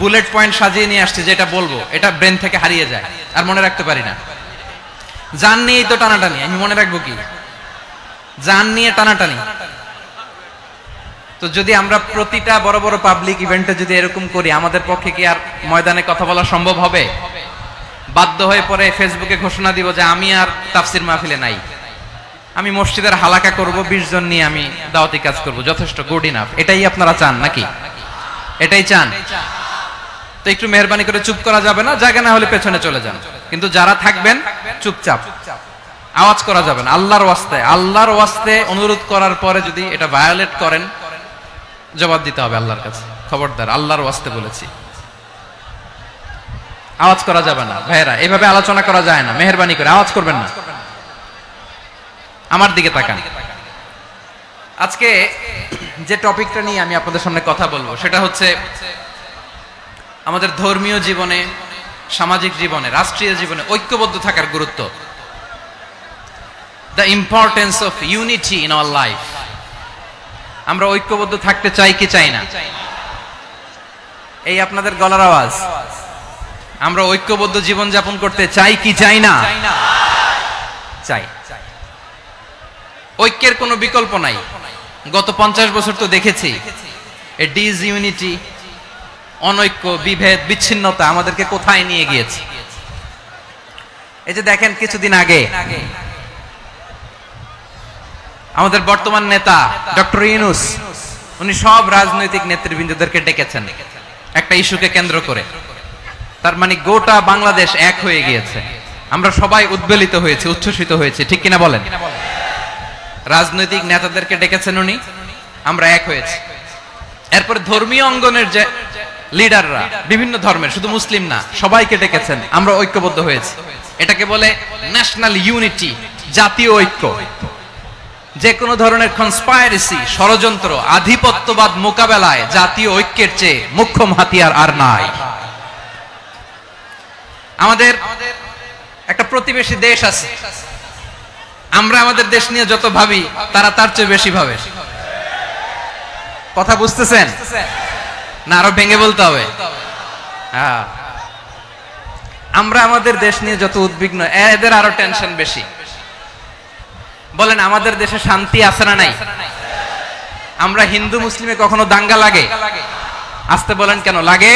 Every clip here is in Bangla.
বুলেট পয়েন্ট সাজিয়ে নিয়ে আসছি, যেটা বলবো এটা ব্রেন থেকে হারিয়ে যায়, আর মনে রাখতে পারি না। জান নিয়েই তো টানাটানি, আমি মনে রাখবো কি? জান নিয়ে টানাটানি। তো যদি আমরা প্রতিটা বড় বড় পাবলিক ইভেন্টে যদি এরকম করি, আমাদের পক্ষে কি আর ময়দানে কথা বলা সম্ভব হবে? বাধ্য হয়ে পরে ফেসবুকে ঘোষণা দিব যে আমি আর তাফসির মাহফিলে নাই, আমি মসজিদের হালাকা করব, 20 জন নিয়ে আমি দাওয়াতি কাজ করব, যথেষ্ট, গুড ইনাফ। এটাই আপনারা চান নাকি? এটাই চান? তো একটু মেহরবানি করে চুপ করা যাবে না, জায়গা না হলে পেছনে চলে যান। কিন্তু যারা থাকবেন চুপচাপ, আওয়াজ করা যাবে না। আল্লাহর ওয়াস্তে অনুরোধ করার পরে যদি এটা ভায়োলেট করেন, জবাব দিতে হবে আল্লাহর কাছে। খবরদার, আল্লাহর ওয়াস্তে বলেছি, আওয়াজ করা যাবে না। ভাইয়েরা, এভাবে আলোচনা করা যায় না, মেহরবানি করে আওয়াজ করবেন না। আমার দিকে তাকান। আজকে যে টপিকটা নিয়ে আমি আপনাদের সামনে কথা বলবো সেটা হচ্ছে আমাদের ধর্মীয় জীবনে, সামাজিক জীবনে, রাষ্ট্রীয় জীবনে ঐক্যবদ্ধ থাকার গুরুত্ব। The importance of unity in our life. আমরা ঐক্যবদ্ধ থাকতে চাই কি চাই না? এই আপনাদের গলার আওয়াজ। আমরা ঐক্যবদ্ধ জীবন যাপন করতে চাই কি চাই না? চাই। ঐক্যের কোনো বিকল্প নাই। গত 50 বছর তো দেখেছি এই ডিসইউনিটি, অনৈক্য, বিভেদ, বিচ্ছিন্নতা আমাদেরকে কোথায় নিয়ে গিয়েছে। এই যে দেখেন, কিছুদিন আগে আমাদের বর্তমান নেতা ডক্টর ইউনূস, উনি সব রাজনৈতিক নেতৃবৃন্দদেরকে ডেকেছেন একটা ইস্যুকে কেন্দ্র করে। তার মানে গোটা বাংলাদেশ এক হয়ে গিয়েছে। আমরা সবাই উদ্বেলিত হয়েছি, উচ্ছ্বসিত হয়েছি, ঠিক কিনা বলেন? রাজনৈতিক নেতাদেরকে ডেকেছেন উনি, আমরা এক হয়েছি। এরপরে ধর্মীয় অঙ্গনের যে লিডাররা, বিভিন্ন ধর্মের, শুধু মুসলিম না, সবাইকে ডেকেছেন, আমরা ঐক্যবদ্ধ হয়েছি। এটাকে বলে ন্যাশনাল ইউনিটি, জাতীয় ঐক্য। যে কোনো ধরনের কনস্পাইরেসি, ষড়যন্ত্র, আধিপত্যবাদ মোকাবেলায় জাতীয় ঐক্যের চেয়ে মুখ্য হাতিয়ার আর নাই। আমাদের একটা প্রতিবেশী দেশ আছে, আমরা আমাদের দেশ নিয়ে যত ভাবি তারা তার চেয়ে বেশি ভাবে। কথা বুঝতেছেন না? আরো ভেঙে বলতে হবে। আমরা আমাদের দেশ নিয়ে যত উদ্বিগ্ন, এদের আরো টেনশন বেশি। বলেন, আমাদের দেশে শান্তি আছে না নাই? আমরা হিন্দু মুসলিমে কখনো দাঙ্গা লাগে? আসতে বলেন, কেন লাগে?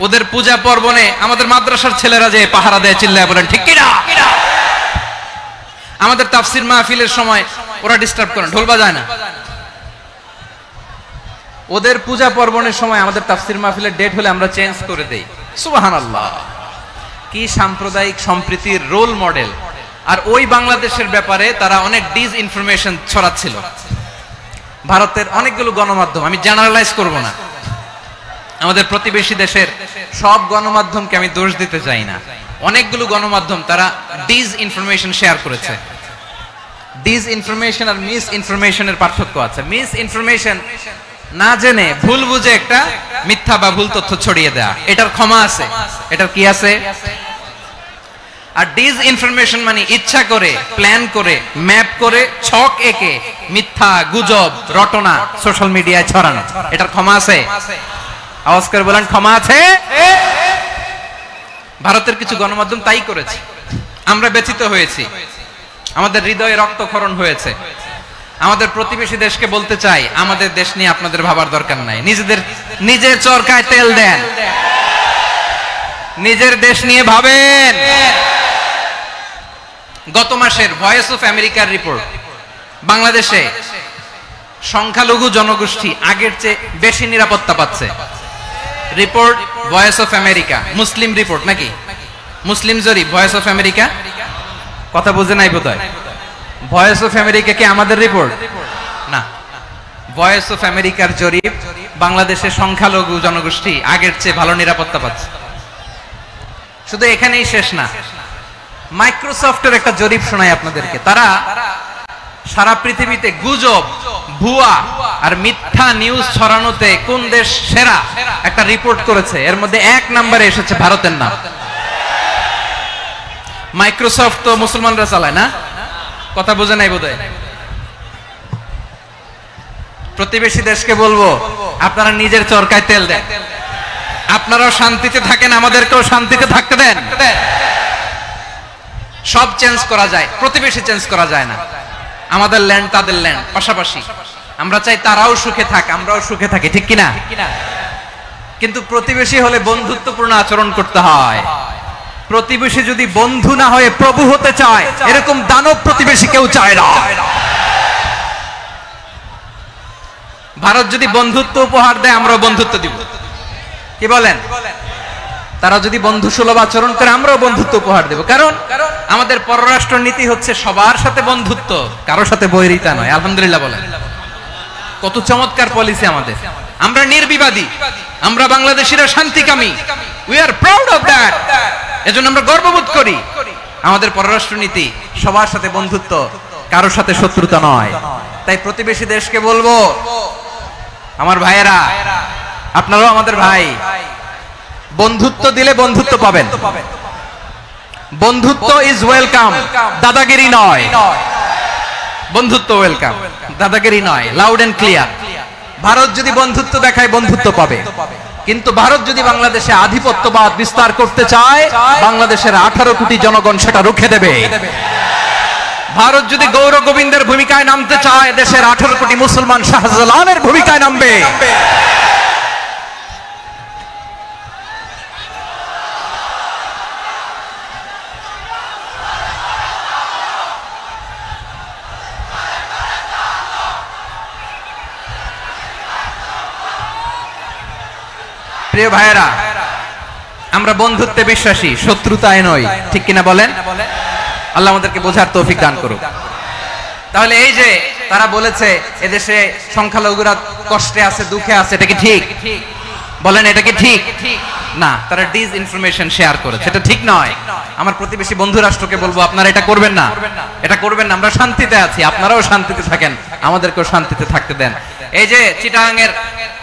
ওদের পূজা পার্বণে আমাদের মাদ্রাসার ছেলেরা যে পাহারা দেয়, চিল্লায় বলেন ঠিক কিনা? আমাদের তাফসির মাহফিলের সময় ওরা ডিস্টার্ব করে, ঢোল বাজায় না। ওদের পূজা পার্বণের সময় আমাদের তাফসির মাহফিলের ডেট হলে আমরা চেঞ্জ করে দেই। সুবহানাল্লাহ, কি সাম্প্রদায়িক সম্প্রীতির রোল মডেল। আর ওই বাংলাদেশের ব্যাপারে তারা অনেক ডিসইনফরমেশন ছড়াচ্ছিল। ভারতের অনেকগুলো গণমাধ্যম, আমি জেনারেলাইজ করব না, আমাদের প্রতিবেশী দেশের সব গণমাধ্যমকে আমি দোষ দিতে চাই না, অনেকগুলো গণমাধ্যম তারা ডিসইনফরমেশন শেয়ার করেছে। ডিসইনফরমেশন আর মিস ইনফরমেশনের পার্থক্য আছে। মিস ইনফরমেশন না জেনে ভুল বুঝে একটা মিথ্যা বা ভুল তথ্য ছড়িয়ে দেয়া, এটার ক্ষমা আছে, এটার কি আছে? আর ডিসইনফরমেশন মানে ইচ্ছা করে, প্ল্যান করে, ম্যাপ করে, ছক এঁকে মিথ্যা, গুজব, রটনা সোশ্যাল মিডিয়ায় ছড়ানো, এটার ক্ষমা আছে? আওয়াজ করে বলেন, ক্ষমা আছে? ভারতের কিছু গণমাধ্যম তাই করেছে, আমরা ব্যথিত হয়েছি, আমাদের হৃদয়ে রক্তক্ষরণ হয়েছে। আমাদের প্রতিবেশী দেশকে বলতে চাই, আমাদের দেশ নিয়ে আপনাদের ভাবার দরকার নাই, নিজের চরকায় তেল দেন, নিজের দেশ নিয়ে ভাবেন। গত মাসের ভয়েস অফ আমেরিকার রিপোর্ট, বাংলাদেশে সংখ্যালঘু জনগোষ্ঠী আগের চেয়ে বেশি নিরাপত্তা পাচ্ছে। Report voice of America, Muslim report নাকি? মুসলিম জরিপ, ভয়েস অফ আমেরিকা। কথা বুঝে নাই বোধহয়। ভয়েস অফ আমেরিকা কি আমাদের রিপোর্ট না? ভয়েস অফ আমেরিকার জরিপ, বাংলাদেশের সংখ্যালঘু জনগোষ্ঠী আগের চেয়ে ভালো নিরাপত্তা পাচ্ছে। শুধু এখানেই শেষ না, মাইক্রোসফটের একটা জরিপ শোনাই আপনাদেরকে। তারা সারা পৃথিবীতে গুজব, ভুয়া আর মিথ্যা নিউজ ছড়ানোতে কোন দেশ সেরা একটা রিপোর্ট করেছে। এর মধ্যে 1 নম্বরে এসেছে ভারতের নাম। মাইক্রোসফট তো মুসলমানরা চালায় না? কথা বোঝে নাই বোধহয়। প্রতিবেশী দেশকে বলবো, আপনারা নিজের চরকায় তেল দেন, আপনারাও শান্তিতে থাকেন, আমাদেরকেও শান্তিতে থাকতে দেন। সব চেঞ্জ করা যায়, প্রতিবেশী চেঞ্জ করা যায় না। আমাদের ল্যান্ড তাদের ল্যান্ড পাশাপাশি, আমরা চাই তারাও সুখে থাক, আমরাও সুখে থাকি, ঠিক কিনা? কিন্তু প্রতিবেশী হলে বন্ধুত্বপূর্ণ আচরণ করতে হয়। প্রতিবেশী যদি বন্ধু না হয়ে প্রভু হতে চায়, এরকম দানব প্রতিবেশী কেউ চায় না। ভারত যদি বন্ধুত্ব উপহার দেয়, আমরাও বন্ধুত্ব দিব, কি বলেন? তারা যদি বন্ধু সুলভ আচরণ করে, আমরাও বন্ধুত্ব উপহার দেব। কারণ আমাদের পররাষ্ট্র নীতি হচ্ছে সবার সাথে বন্ধুত্ব, কারোর সাথে বৈরিতা নয়। আলহামদুলিল্লাহ বলেন, কত চমৎকার পলিসি আমাদের। আমরা নির্বিবাদী, আমরা বাংলাদেশিরা শান্তিকামী, we are proud of that. এজন্য আমরা গর্ববোধ করি। আমাদের পররাষ্ট্র নীতি সবার সাথে বন্ধুত্ব, কারোর সাথে শত্রুতা নয়। তাই প্রতিবেশী দেশকে বলবো, আমার ভাইয়েরা, আপনারাও আমাদের ভাই, বন্ধুত্ব দিলে বন্ধুত্ব পাবেন। বন্ধুত্ব ইজ ওয়েলকাম, দাদাগিরি নয়। বন্ধুত্ব ওয়েলকাম, দাদাগিরি নয়। Loud and clear. ভারত যদি বন্ধুত্ব দেখায়, বন্ধুত্ব পাবে। কিন্তু ভারত যদি বাংলাদেশে আধিপত্যবাদ বিস্তার করতে চায়, বাংলাদেশের 18 কোটি জনগণ সেটা রুখে দেবে। ভারত যদি গৌর গোবিন্দের ভূমিকায় নামতে চায়, দেশের 18 কোটি মুসলমান শাহজালালের ভূমিকায় নামবে। প্রিয় ভাইয়েরা, আমরা বন্ধুত্বে বিশ্বাসী, শত্রুতায় নয়, ঠিক কিনা বলেন? আল্লাহ আমাদেরকে বোঝার তৌফিক দান করুক। তাহলে এই যে তারা বলেছে এদেশে সংখ্যালঘুরা কষ্টে আছে, দুঃখে আছে, এটা কি ঠিক? বলেন, এটা কি ঠিক? না, তারা ডিস ইনফরমেশন শেয়ার করেছে, এটা ঠিক নয়। আমার প্রতিবেশী বন্ধু রাষ্ট্রকে বলবো, আপনারা এটা করবেন না, এটা করবেন না। আমরা শান্তিতে আছি, আপনারাও শান্তিতে থাকেন, আমাদেরকেও শান্তিতে থাকতে দেন। এই যে চিটাগাংয়ের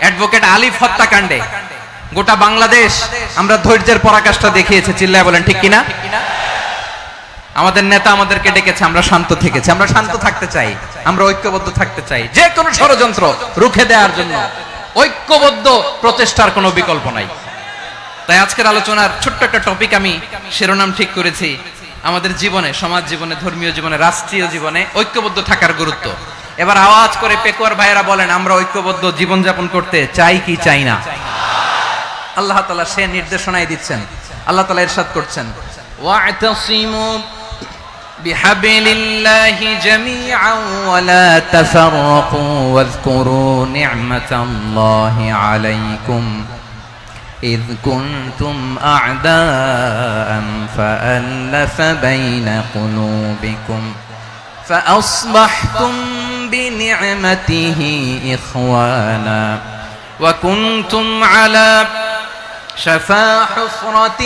অ্যাডভোকেট আলিফ হত্যাকাণ্ডে গোটা বাংলাদেশ আমরা ধৈর্যের পরাকাষ্ঠা দেখিয়েছে, চিল্লায় বলেন ঠিক কিনা? আমাদের নেতা আমাদেরকে ডেকেছে, আমরা শান্ত থেকেছি। আমরা শান্ত থাকতে চাই, আমরা ঐক্যবদ্ধ থাকতে চাই। যে কোনো ষড়যন্ত্র রুখে দেওয়ার জন্য ঐক্যবদ্ধ প্রচেষ্টার কোনো বিকল্প নাই। তাই আজকের আলোচনার ছোট্ট একটা টপিক আমি শিরোনাম ঠিক করেছি, আমাদের জীবনে, সমাজ জীবনে, ধর্মীয় জীবনে, রাষ্ট্রীয় জীবনে ঐক্যবদ্ধ থাকার গুরুত্ব। এবার আওয়াজ করে পেকুয়ার ভাইয়েরা বলেন, আমরা ঐক্যবদ্ধ জীবনযাপন করতে চাই কি চাই না? আল্লাহ তাআলা সে নির্দেশনাই দিচ্ছেন। আল্লাহ তাআলা ইরশাদ করছেন, ওয়া'তাসিমু বিহাবিলিল্লাহি জামিআন ওয়া লা তাফাররাকু ওয়াযকুরু নি'মাতাল্লাহি আলাইকুম إذ كنتم أعداء فألف بين قلوبكم فأصبحتم بنعمته إخوانا وكنتم على شفا حفرة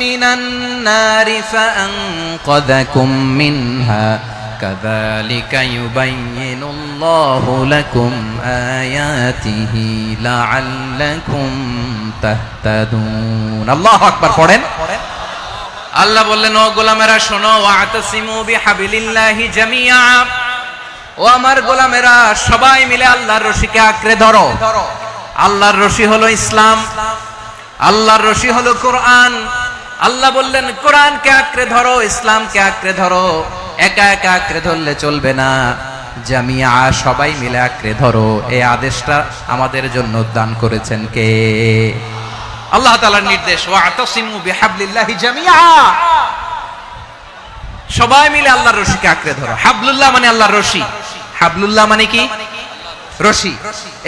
من النار فأنقذكم منها كذلك يبين الله لكم آياته لعلكم تهتدون الله أكبر পড়েন আল্লাহ বললেন ও গোলামেরা শোনো ওয়াতাসিমু বিহাবিলিল্লাহি জামিআ ও আমার গোলামেরা সবাই মিলে আল্লাহর রশিকে আঁকড়ে ধরো আল্লাহর রশি হলো ইসলাম আল্লাহর রশি হলো কোরআন আল্লাহ বললেন কোরআনকে আঁকড়ে ধরো ইসলামকে আঁকড়ে ধরো একা একা আঁকড়ে ধরলে চলবে না জামিআ সবাই মিলে আঁকড়ে ধরো এই আদেশটা আমাদের জন্য দান করেছেন কে আল্লাহ তাআলার নির্দেশ ওয়াতাসিমু বিহাবলিল্লাহি জামিআ সবাই মিলে আল্লাহর রশিকে আঁকড়ে ধরো হাবলুল্লাহ মানে আল্লাহর রশি হাবলুল্লাহ মানে কি রশি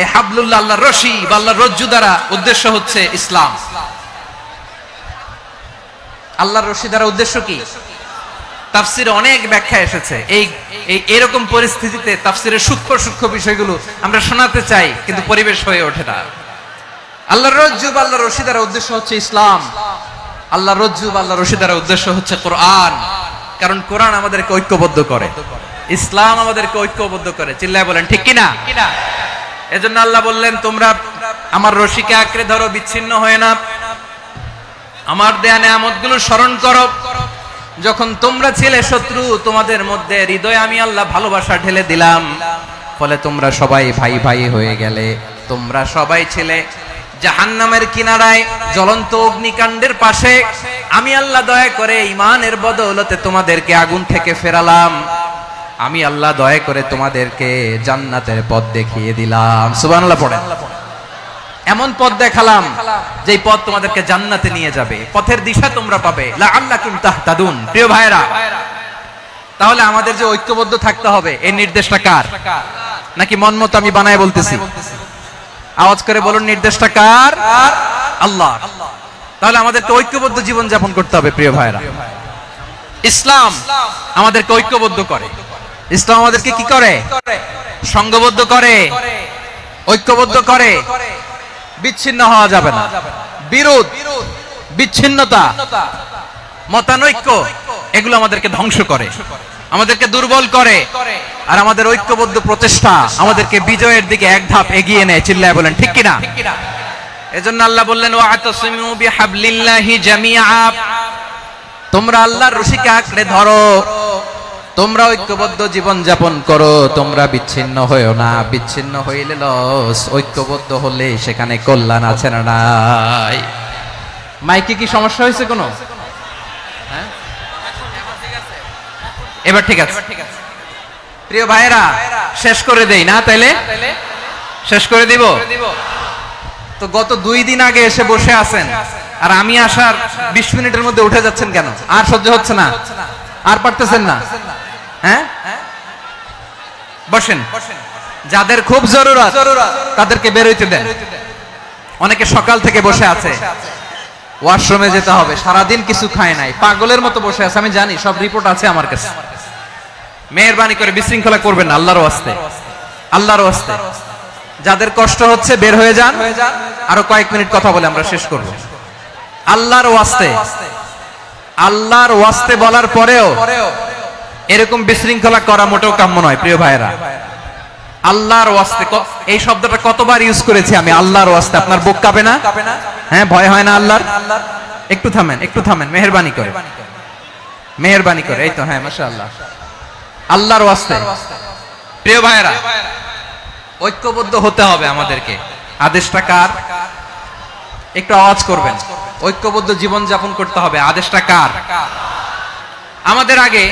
এই হাবলুল্লাহ আল্লাহর রশি বা আল্লাহর রজ্জু দ্বারা উদ্দেশ্য হচ্ছে ইসলাম আল্লাহর রশি দ্বারা উদ্দেশ্য কি তাফসিরে অনেক ব্যাখ্যা এসেছে এই এরকম পরিস্থিতিতে তাফসিরের সূক্ষ্ম সূক্ষ্ম বিষয়গুলো আমরা শোনাতে চাই কিন্তু পরিবেশ হয়ে ওঠে না আল্লাহর রজ্জু বা আল্লাহর রশি দ্বারা উদ্দেশ্য হচ্ছে ইসলাম আল্লাহর রজ্জু বা আল্লাহর রশি দ্বারা উদ্দেশ্য হচ্ছে কোরআন কারণ কোরআন আমাদেরকে ঐক্যবদ্ধ করে ইসলাম আমাদেরকে ঐক্যবদ্ধ করে চিল্লায় বলেন ঠিক কি না এজন্য আল্লাহ বললেন তোমরা আমার রশিকে আঁকড়ে ধরো বিচ্ছিন্ন হয়ে না আমার দেয়া নেয়ামতগুলো স্মরণ করো যখন তোমরা ছিলে শত্রু তোমাদের মধ্যে হৃদয়ে আমি আল্লাহ ভালোবাসা ঢেলে দিলাম ফলে তোমরা সবাই ভাই ভাই হয়ে গেলে তোমরা সবাই ছিলে জাহান্নামের কিনারায় জ্বলন্ত অগ্নিকাণ্ডের পাশে আমি আল্লাহ দয়া করে ঈমানের বদৌলতে তোমাদেরকে আগুন থেকে ফেরালাম, আমি আল্লাহ দয়া করে তোমাদেরকে জান্নাতের পথ দেখিয়ে দিলাম। সুবহানাল্লাহ পড়েন। এমন পথ দেখালাম যে পথ তোমাদেরকে জান্নাতে নিয়ে যাবে, পথের দিশা তোমরা পাবে, লাআল্লাকুম তাহতাদুন। প্রিয় ভাইরা, তাহলে আমাদের যে ঐক্যবদ্ধ থাকতে হবে এই নির্দেশটা কার? নাকি মন মতো আমি বানায় বলতেছি? আওয়াজ করে বলুন, নির্দেশটা কার? আল্লাহ। তাহলে আমাদেরকে ঐক্যবদ্ধ জীবন যাপন করতে হবে। প্রিয় ভাইরা, ইসলাম আমাদেরকে ঐক্যবদ্ধ করে। ইসলাম আমাদেরকে কি করে? সংঘবদ্ধ করে, ঐক্যবদ্ধ করে। বিচ্ছিন্ন হওয়া যাবে না। বিরোধ, বিচ্ছিন্নতা, মতানৈক্য এগুলো আমাদেরকে ধ্বংস করে, আমাদেরকে দুর্বল করে, আর আমাদের ঐক্যবদ্ধ প্রচেষ্টা আমাদেরকে বিজয়ের দিকে এক ধাপ এগিয়ে নেয়। চিল্লায় বলেন ঠিক কিনা? এজন্য আল্লাহ বললেন, ওয়াতাসিমু বিহাবলিল্লাহি জামিআ, তোমরা আল্লাহর রশিকে আঁকড়ে ধরো, তোমরা ঐক্যবদ্ধ জীবন যাপন করো, তোমরা বিচ্ছিন্ন হইও না। বিচ্ছিন্ন হইলে লস, ঐক্যবদ্ধ হলে সেখানে কল্যাণ আছে না নাই? মাইকে কি সমস্যা হয়েছে কোনো? হ্যাঁ, এবার ঠিক আছে। প্রিয় ভাইরা, শেষ করে দেই না? তাইলে শেষ করে দিব তো। গত 2 দিন আগে এসে বসে আছেন, আর আমি আসার 20 মিনিটের মধ্যে উঠে যাচ্ছেন কেন? আর সহ্য হচ্ছে না? আর পারতেছেন না? হ্যাঁ, বসেন। যাদের খুব জরুরত তাদেরকে বের হইতে দেন। অনেকে সকাল থেকে বসে আছে, ওয়াশরুমে যেতে হবে, সারাদিন কিছু খায় নাই, পাগলের মতো বসে আছে। আমি জানি, সব রিপোর্ট আছে আমার কাছে। মেহেরবানি করে বিশৃঙ্খলা করবেন না, আল্লাহর ওয়াস্তে, আল্লাহর ওয়াস্তে। যাদের কষ্ট হচ্ছে বের হয়ে যান। আরো কয়েক মিনিট কথা বলে আমরা শেষ করব। আল্লাহর ওয়াস্তে, আল্লাহর ওয়াস্তে বলার পরেও এরকম বিশৃঙ্খলা করা মোটেও কাম্য নয়। প্রিয় ভাইরা, আল্লাহর ওয়াস্তে, এই শব্দটা কতবার ইউজ করেছি আমি, আল্লাহর ওয়াস্তে। আপনার বুক কাঁপে না? হ্যাঁ, ভয় হয় না আল্লাহর? একটু থামেন, একটু থামেন, মেহেরবানি করে, মেহেরবানি করে। এই তো, হ্যাঁ, মাশাআল্লাহ। আল্লাহর ওয়াস্তে। প্রিয় ভাইরা, ঐক্যবদ্ধ হতে হবে আমাদেরকে। আদেশটা কার? একটু আওয়াজ করবেন। ঐক্যবদ্ধ জীবন যাপন করতে হবে। আদেশটা কার? আমাদের আগে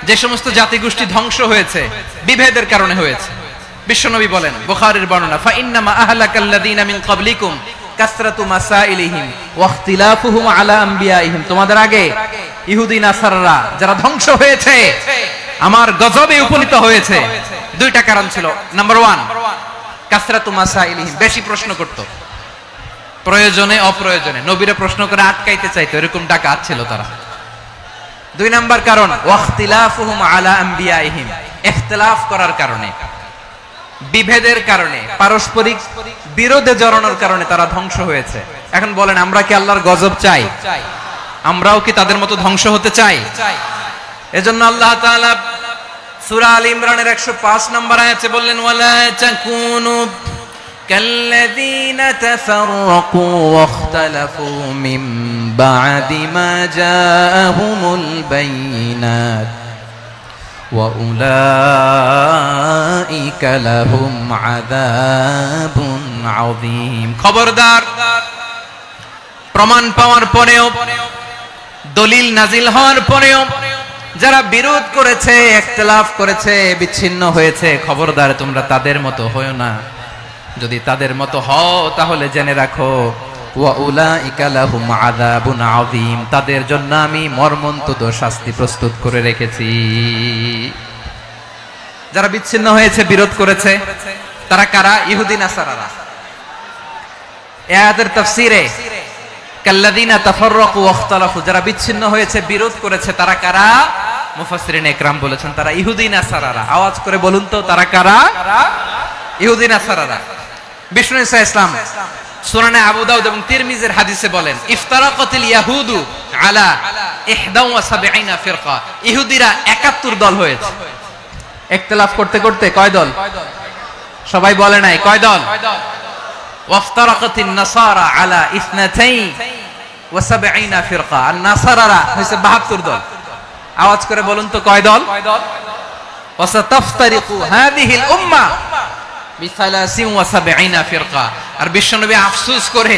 যে সমস্ত জাতিগোষ্ঠী ধ্বংস হয়েছে বিভেদের কারণে হয়েছে। বিশ্বনবী বলেন, বুখারীর বর্ণনা, ফা ইন্নামা আহলাকাল্লাযীনা মিন ক্বাবলিকুম কাসরাতু মাসাইলিহিম ওয়া ইখতিলাফুহুম আলা আমবিয়াইহিম। তোমাদের আগে ইহুদি নাসারারা যারা ধ্বংস হয়েছে, আমার গজবে উপনীত হয়েছে, 2টা কারণ ছিল। নাম্বার 1, কাসরাতু মাসাইলিহিম, বেশি প্রশ্ন করত, প্রয়োজনে অপ্রয়োজনে নবীরে প্রশ্ন করে আটকাইতে চাইতো, এরকম ডাকাত ছিল তারা। 2 নাম্বার কারণ, ওয়াখতিলাফুহুম আলা আমবিয়াইহিম, ইখতিলাফ করার কারণে, বিভেদের কারণে, পারস্পরিক বিরোধে জড়ানোর কারণে তারা ধ্বংস হয়েছে। এখন বলেন, আমরা কি আল্লাহর গজব চাই? আমরাও কি তাদের মতো ধ্বংস হতে চাই? এজন্য আল্লাহ তাআলা সূরা আল ইমরানের 105 নম্বর আয়াতে বললেন, ওয়ালা তাকুনু কাল্লাযীনা তাফাররাকু ওয়াখতালাফু মিন বা'দি মা জাআহুমুল বাইয়িনাত ওয়া উলাইকা লাহুম আযাবুন আযীম। খবরদার, প্রমাণ পাওয়ার পরেও, দলিল নাজিল হওয়ার পরেও যারা বিরোধ করেছে, ইখতিলাফ করেছে, বিচ্ছিন্ন হয়েছে, খবরদার তোমরা তাদের মতো হয়ো না। যদি তাদের মতো হও তাহলে জেনে রাখো, ওয়া উলাইকা লাহুম আযাবুন আযীম, তাদের জন্য আমি মর্মন্তুদ শাস্তি প্রস্তুত করে রেখেছি। যারা বিচ্ছিন্ন হয়েছে, বিরোধ করেছে, তারা কারা? ইহুদি নাসারারা। এই আয়াতের তাফসীরে কাল্লাযীনা তাফাররাকু ওয়াখতালাফু, যারা বিচ্ছিন্ন হয়েছে, বিরোধ করেছে, তারা কারা? মুফাসসিরিন ইকরাম বলেছেন তারা ইহুদি নাসারারা। আওয়াজ করে বলুন তো, তারা কারা? ইহুদি নাসারারা। বিষ্ণু ঈসা ইসলাম সুনানে আবু দাউদ এবং তিরমিজির হাদিসে বলেন, ইফতারাকাতিল ইয়াহুদু আলা 71 ফিরকা, ইহুদিরা 71 দল হয়েছে। ইখতিলাফ করতে করতে কয় দল? সবাই বলে নাই, কয় দল? ওয়াফতারাকাতিন নাসারা আলা 72 ফিরকা, আর নাসারারা হইছে 72 দল। আওয়াজ করে বলুন তো, কয় দল? ওয়াসাতাফতারিকু হাযিহিল উম্মাহ বি 73 ফিরকা, আর বিশ্বনবী আফসোস করে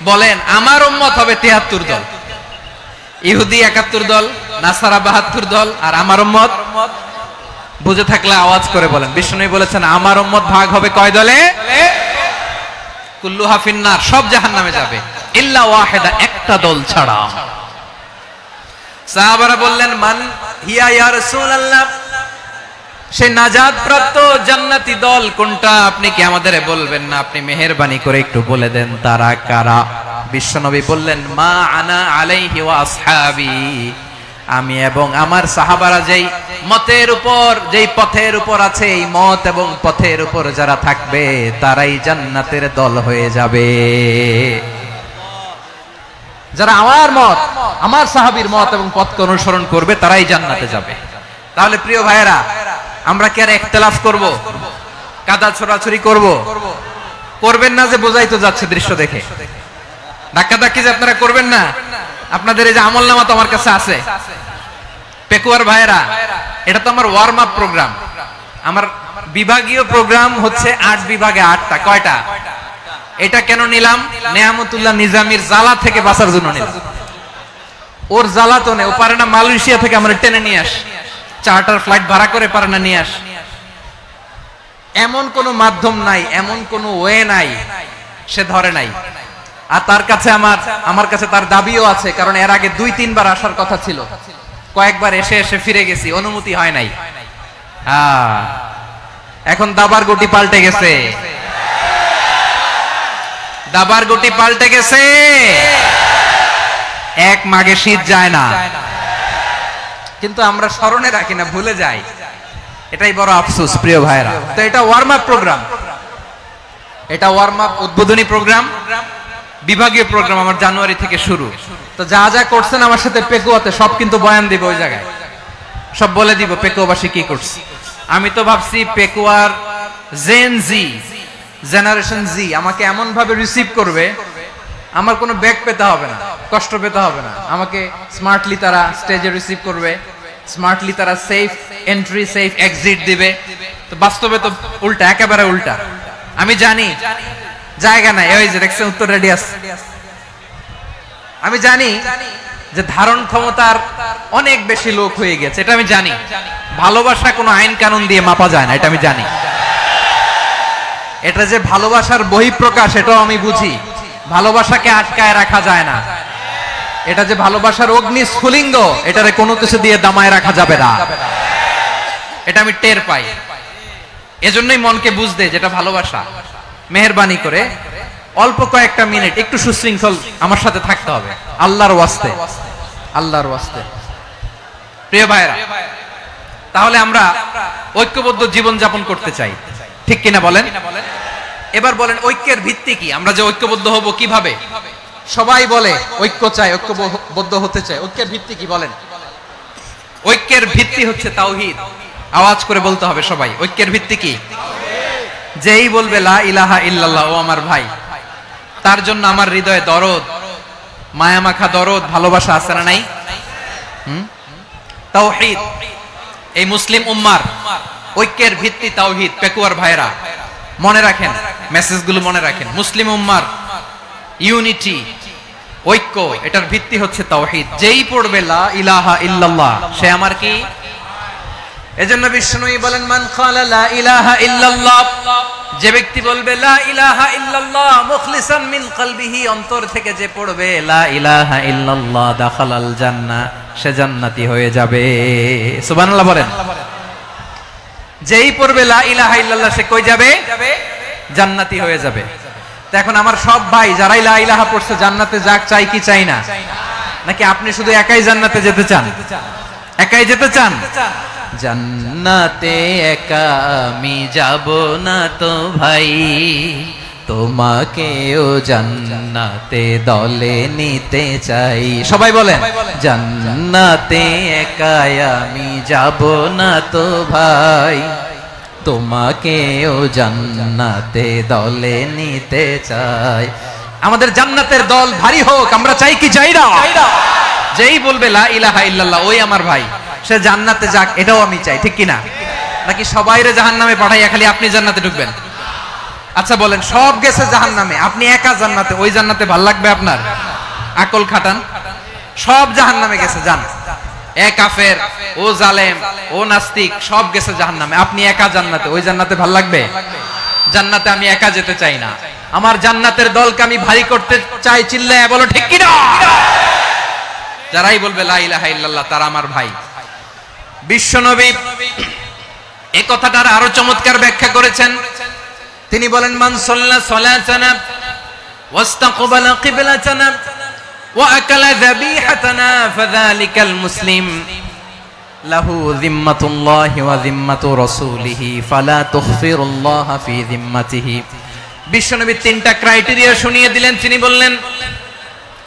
বলেন আমার উম্মত হবে 73 দল, ইহুদি 71 দল, নাসারা 72 দল, আর আমার উম্মত বুঝে থাকলে আওয়াজ করে বলেন। বিশ্বনবী বলেছেন আমার উম্মত ভাগ হবে কয় দলে? কুল্লুহা ফিন্নার, সব জাহান্নামে যাবে, ইল্লা ওয়াহিদা, একটা দল ছাড়া। সাহাবারা বললেন মান হিয়া ইয়া রাসূলুল্লাহ, সেই নাজাত প্রাপ্ত জান্নাতি দল কোনটা আপনি কি আমাদের বলবেন না? আপনি মেহেরবানি করে একটু বলে দেন তারা কারা। বিশ্বনবী বললেন মা আনা আলাইহি ওয়া আসহাবি, আমি এবং আমার সাহাবারা যেই মতের উপর, যেই পথের উপর আছে, এই মত এবং পথের উপর যারা থাকবে তারাই জান্নাতের দল হয়ে যাবে। যারা আমার মত, আমার সাহাবীর মত এবং পথকে অনুসরণ করবে তারাই জান্নাতে যাবে। তাহলে প্রিয় ভাইয়েরা, আমরা কি আর ইখতিলাফ করব, কাদা ছোড়াছুরি করব? করবেন না যে বোঝাই তো যাচ্ছে দৃশ্য দেখে। ধাক্কাধাক্কি যে আপনারা করবেন না, আপনাদের এই যে আমলনামা তো আমার কাছে আছে। পেকুয়ার ভাইয়েরা, এটা তো আমার ওয়ার্ম আপ প্রোগ্রাম। আমার বিভাগীয় প্রোগ্রাম হচ্ছে 8 বিভাগে 8টা। কয়টা? এটা কেন নিলাম? নেয়ামতুল্লাহ নিজামীর জ্বালা থেকে বাঁচার জন্য নিলাম। ওর জ্বালাতনে ও পারে না মালয়েশিয়া থেকে আমরা টেনে নিয়ে আস, চার্টার ফ্লাইট ভাড়া করে পারে না নিয়ে আস। এমন কোন মাধ্যম নাই, এমন কোন ওয়ে নাই সে ধরে নাই। আর তার কাছে আমার কাছে তার দাবিও আছে, কারণ এর আগে 2-3 বার আসার কথা ছিল, কয়েকবার এসে এসে ফিরে গেছি, অনুমতি হয় নাই। এখন দাবার গুটি পাল্টে গেছে, দাবার গুটি পাল্টে গেছে। এক মাঘে শীত যায় না, কিন্তু আমরা স্মরণে রাখি না, ভুলে যাই। এটাই বড় আফসোস প্রিয় ভাইরা। তো এটা ওয়ার্ম আপ প্রোগ্রাম, এটা ওয়ার্ম আপ উদ্বোধনী প্রোগ্রাম, বিভাগীয় প্রোগ্রাম আমার জানুয়ারি থেকে শুরু। তো যা যা করছেন আমার সাথে পেকুয়াতে সব কিন্তু বয়ান দিব, ওই জায়গায় সব বলে দিব পেকুয়াবাসী কি করছে। আমি তো ভাবছি পেকুয়ার জেন জি, জেনারেশন জি আমাকে এমন ভাবে রিসিভ করবে, আমার কোনো ব্যাক পেতে হবে না, কষ্ট পেতে হবে না। আমাকে স্মার্টলি তারা স্টেজে রিসিভ করবে, স্মার্টলি তারা সেফ এন্ট্রি সেফ এক্সিট দিবে। তো বাস্তবে তো উল্টা, একেবারে উল্টা। আমি জানি জায়গা নাই, ওই যে দেখছেন উত্তর রেডিয়াস। আমি জানি যে ধারণ ক্ষমতার অনেক বেশি লোক হয়ে গেছে, এটা আমি জানি। ভালোবাসা কোনো আইন কানুন দিয়ে মাপা যায় না, এটা আমি জানি। এটা যে ভালোবাসার বহিঃপ্রকাশ এটাও আমি বুঝি। ভালোবাসাকে আটকায় রাখা যায় না। এটা যে ভালোবাসার অগ্নি স্ফুলিঙ্গ, এটারে কোনো কিছু দিয়ে দামায় রাখা যাবে না, এটা আমি টের পাই। এজন্যই মনকে বুঝতে যেটা ভালোবাসা। মেহেরবানি করে অল্প কয়েকটা মিনিট একটু সুশৃঙ্খল আমার সাথে থাকতে হবে, আল্লাহর ওয়াস্তে, আল্লাহর ওয়াস্তে। প্রিয় ভাইরা, তাহলে আমরা ঐক্যবদ্ধ জীবন যাপন করতে চাই, ঠিক কিনা বলেন? এবার বলেন ঐক্যের ভিত্তি কি? আমরা যে ঐক্যবদ্ধ হব কিভাবে? সবাই বলে ঐক্য চাই, ঐক্যবদ্ধ হতে চাই। ঐক্যের ভিত্তি কি বলেন? ঐক্যের ভিত্তি হচ্ছে তাওহীদ। আওয়াজ করে বলতে হবে সবাই, ঐক্যের ভিত্তি কি? যেই বলবে লা ইলাহা ইল্লাল্লাহ, ও আমার ভাই, তার জন্য আমার হৃদয়ে দরদ, মায়ামাখা দরদ, ভালোবাসা আছে না নাই? তাওহীদ। এই মুসলিম উম্মার ঐক্যের ভিত্তি তাওহীদ। পেকুয়ার ভাইরা মনে রাখেন, মেসেজগুলো মনে রাখেন। মুসলিম উম্মার ইউনিটি, ঐক্য, এটার ভিত্তি হচ্ছে তাওহীদ। যেই পড়বে লা ইলাহা ইল্লাল্লাহ সে আমার কি? এজন্য বিষ্ণুই বলেন মান ক্বালা লা ইলাহা ইল্লাল্লাহ, যে ব্যক্তি বলবে লা ইলাহা ইল্লাল্লাহ মুখলিসান মিন কলবিহি, অন্তর থেকে যে পড়বে লা ইলাহা ইল্লাল্লাহ, দাখালাল জান্নাহ, সে জান্নাতি হয়ে যাবে। সুবহানাল্লাহ বলেন। যেই পড়বে লা ইলাহা ইল্লাল্লাহ সে কই যাবে? জান্নাতি হয়ে যাবে। তো এখন আমার সব ভাই যারাই লা ইলাহা পড়ছে জান্নাতে যাক, চাই কি চাই না? নাকি আপনি শুধু একাই জান্নাতে যেতে চান? একাই যেতে চান? জান্নাতে একা আমি যাব না তো ভাই, তোমাকেও জান্নাতে দলে নিতে চাই। সবাই বলেন জান্নাতে একা আমি যাব না তো ভাই, তোমাকেও জান্নাতে দলে নিতে চাই। আমাদের জান্নাতের দল ভারী হোক, আমরা চাই কি চাই না? যেই বলবে লা ইলাহা ইল্লাল্লাহ ওই আমার ভাই, সে জান্নাতে যাক, এটাও আমি চাই, ঠিক কিনা? নাকি সবাইরে জাহান্নামে পাঠাইয়া খালি আপনি জান্নাতে ঢুকবেন? আচ্ছা বলেন, সব গেছে জাহান্নামে, আপনি একা জান্নাতে, ওই জান্নাতে ভাল লাগবে আপনার? আকল খাটান। সব জাহান্নামে গেছে, যান। এ কাফের, ও জালেম, ও নাস্তিক, সব গেছে জাহান্নামে, আপনি একা জান্নাতে, ওই জান্নাতে ভাল লাগবে? জান্নাতে আমি একা যেতে চাই না, আমার জান্নাতের দলকে আমি ভারী করতে চাই। চিল্লায় বলো ঠিক কি না? যারাই বলবে লা ইলাহা ইল্লাল্লাহ তারা আমার ভাই। বিশ্বনবী এই কথাটার আরো চমৎকার ব্যাখ্যা করেছেন। তিনি বলেন, মান সাল্লা সালাতানা ওয়াস্তাকবালা কিবলাতানা ওয়া আকালা যাবিহাতানা ফাযালিকাল মুসলিম লাহু যিম্মাতুল্লাহি ওয়া যিম্মাতু রাসূলিহি ফালা তুখফিরুল্লাহ ফি যিম্মাতিহি। বিশ্বনবী তিনটা ক্রাইটেরিয়া শুনিয়ে দিলেন। তিনি বললেন,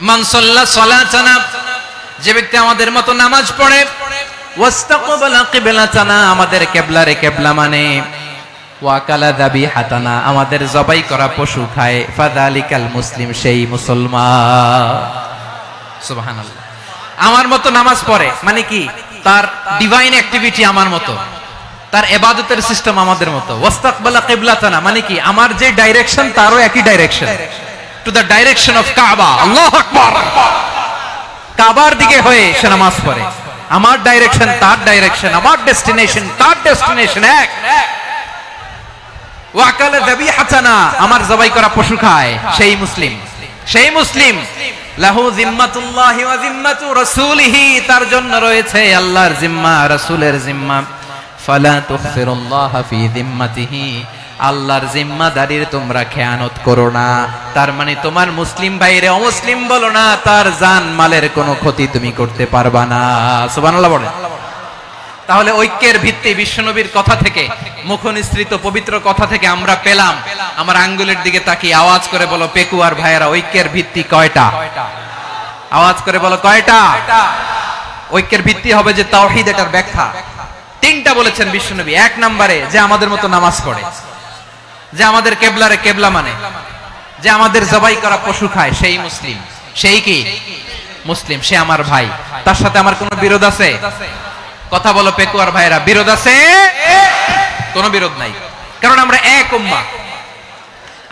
মান সাল্লা সালাতানা, যে ব্যক্তি আমাদের মতো নামাজ পড়ে, ওয়াস্তাকবালা কিবলাতানা, আমাদের কিবলারে কিবলা মানে, ওয়াকালা যাবিহাতানা, আমাদের জবাই করা পশু খায়, ফাযালিকাল মুসলিম, সেই মুসলমান। সুবহানাল্লাহ। আমার মতো নামাজ পড়ে মানে কি? তার ডিভাইন অ্যাক্টিভিটি আমার মতো, তার ইবাদতের সিস্টেম আমাদের মতো। ওয়াস্তাকবালা কিবলাতানা মানে কি? আমার যে ডাইরেকশন তারও একই direction, to the direction of কাবা। আল্লাহু আকবার। কাবার দিকে হয়ে সে নামাজ পড়ে। আমার ডাইরেকশন তার ডাইরেকশন, আমার ডেস্টিনেশন তার ডেস্টিনেশন এক। ওয়াকালা যাবিহাতানা, আমার জবাই করা পশু খায়, সেই মুসলিম। সেই মুসলিম। লাহু যিম্মাতুল্লাহি ওয়া যিম্মাতু রাসূলিহি, তার জন্য রয়েছে আল্লাহর জিম্মা, রাসূলের জিম্মা। ফালা তুখফিরুল্লাহ ফি যিম্মাতিহি, আল্লাহর জিম্মাদারির তোমরা খেয়ানত করো না। তার মানে তোমার মুসলিম ভাইরে অমুসলিম বলো না, তার জান মালের কোনো ক্ষতি তুমি করতে পারবা না। সুবহানাল্লাহ বলেন। তাহলে ঐক্যের ভিত্তি বিশ্বনবীর কথা থেকে, মুখনিসৃত পবিত্র কথা থেকে আমরা পেলাম। আমার আঙ্গুলের দিকে তাকিয়ে আওয়াজ করে বলো পেকুয়ার ভাইয়েরা, ঐক্যের ভিত্তি কয়টা? আওয়াজ করে বলো কয়টা? ঐক্যের ভিত্তি হবে যে তাওহীদ, এটার ব্যাখ্যা তিনটা বলেছেন বিশ্বনবী। এক নম্বরে, যে আমাদের মতো নামাজ পড়ে, যে আমাদের কেবলারে কেবলা মানে, যে আমাদের জবাই করা পশু খায়, সেই মুসলিম। সেই কি মুসলিম? সে আমার ভাই। তার সাথে আমার কোনো বিরোধ আছে? কথা বলো পেকুয়ার ভাইরা, বিরোধ আছে? কোনো বিরোধ নাই, কারণ আমরা এক উম্মাহ,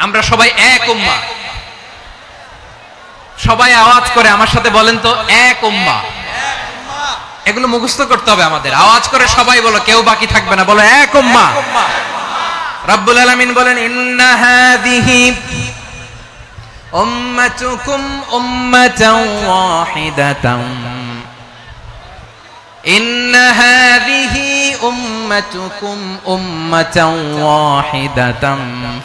আমরা সবাই এক উম্মাহ। সবাই আওয়াজ করে আমার সাথে বলেন তো, এক উম্মাহ। এগুলো মুখস্থ করতে হবে আমাদের। আওয়াজ করে সবাই বলো, কেউ বাকি থাকবে না, বলো এক উম্মাহ। রব্বুল আলামিন বলেন, ইন্না হাযিহি উম্মাতুকুম উম্মাতান ওয়াহিদাতান, ইন্না হাযিহি উম্মাতুকুম উম্মাতান ওয়াহিদাতান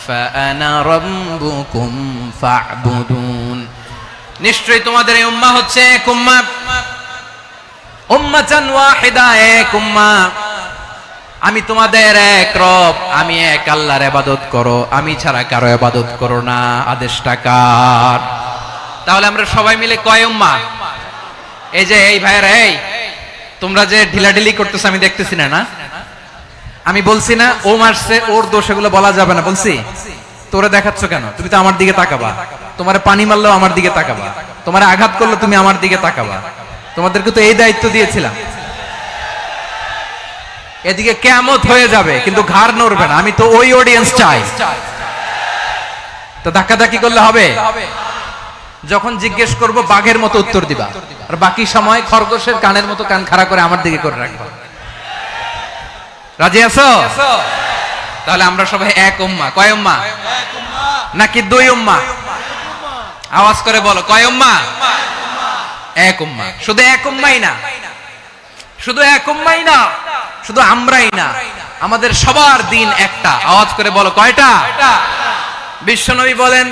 ফাআনা রাব্বুকুম ফা'বুদুন। নিশ্চয়ই তোমাদের এই উম্মাহ হচ্ছে এক উম্মাহ, উম্মাতান ওয়াহিদা, এক উম্মাহ। আমি তোমাদের এক রব, আমি এক আল্লাহর ইবাদত করো, আমি ছাড়া কারো ইবাদত করো না। আদেশটা কার? তাহলে আমরা সবাই মিলে কয় উম্মাহ? এই যে এই ভাইয়েরা, এই তোমরা যে ঢিলাঢিলি করতেছ আমি দেখতেছি না। আমি বলছি না ও মারছে, ওর দোষ, এগুলো বলা যাবে না। বলছি তোরে দেখাচ্ছ কেন? তুমি তো আমার দিকে তাকাবা। তোমারে পানি মারলেও আমার দিকে তাকাবা, তোমারে আঘাত করলে তুমি আমার দিকে তাকাবা। তোমাদেরকে তো এই দায়িত্ব দিয়েছিলাম। এদিকে কিয়ামত হয়ে যাবে কিন্তু ঘাড় নড়বে না। আমি তো ওই অডিয়েন্স চাই। তো ধাক্কাধাক্কি করলে হবে? যখন জিজ্ঞেস করব বাঘের মতো উত্তর দিবা, আর বাকি সময় খরগোশের কানের মতো কান খাড়া করে আমার দিকে করে রাখবা। রাজি আছো? তাহলে আমরা সবাই এক উম্মাহ। কয় উম্মাহ? নাকি দুই উম্মাহ? আওয়াজ করে বলো, কয় উম্মাহ? এক উম্মাহ। শুধু এক উম্মাহই না, শুধু এক উম্মাহই না, শুধু আমরাই না, আমাদের সবার দিন একটা। আওয়াজ করে বলো কয়টা? বিশ্বনবী বলেন,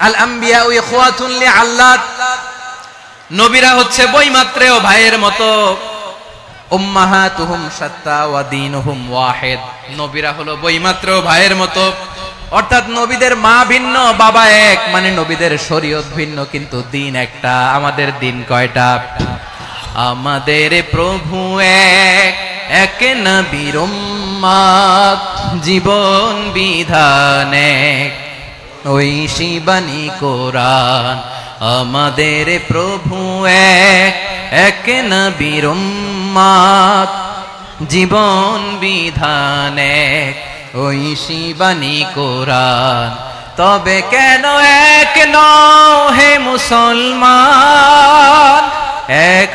আল আম্বিয়া ইখওয়াতুন লিআল্লাত, নবীরা হচ্ছে বৈমাত্রেয় ভাইয়ের মতো। উম্মাহাতুহুম শাত্তা ওয়া দীনুহুম ওয়াহিদ, নবীরা হলো বৈমাত্রেয় ভাইয়ের মতো। অর্থাৎ নবীদের মা ভিন্ন, বাবা এক, মানে নবীদের শরীয়ত ভিন্ন, কিন্তু দিন একটা। আমাদের দিন কয়টা? আমাদের প্রভু এক, এক নবীর উম্মত, জীবন বিধান এক, ঐশী বাণী কোরআন। আমাদের প্রভু এক, এক নবীর উম্মত, জীবন বিধান এক, ওই শিবানী কোরআন। তবে কেন এক নও হে মুসলমান, এক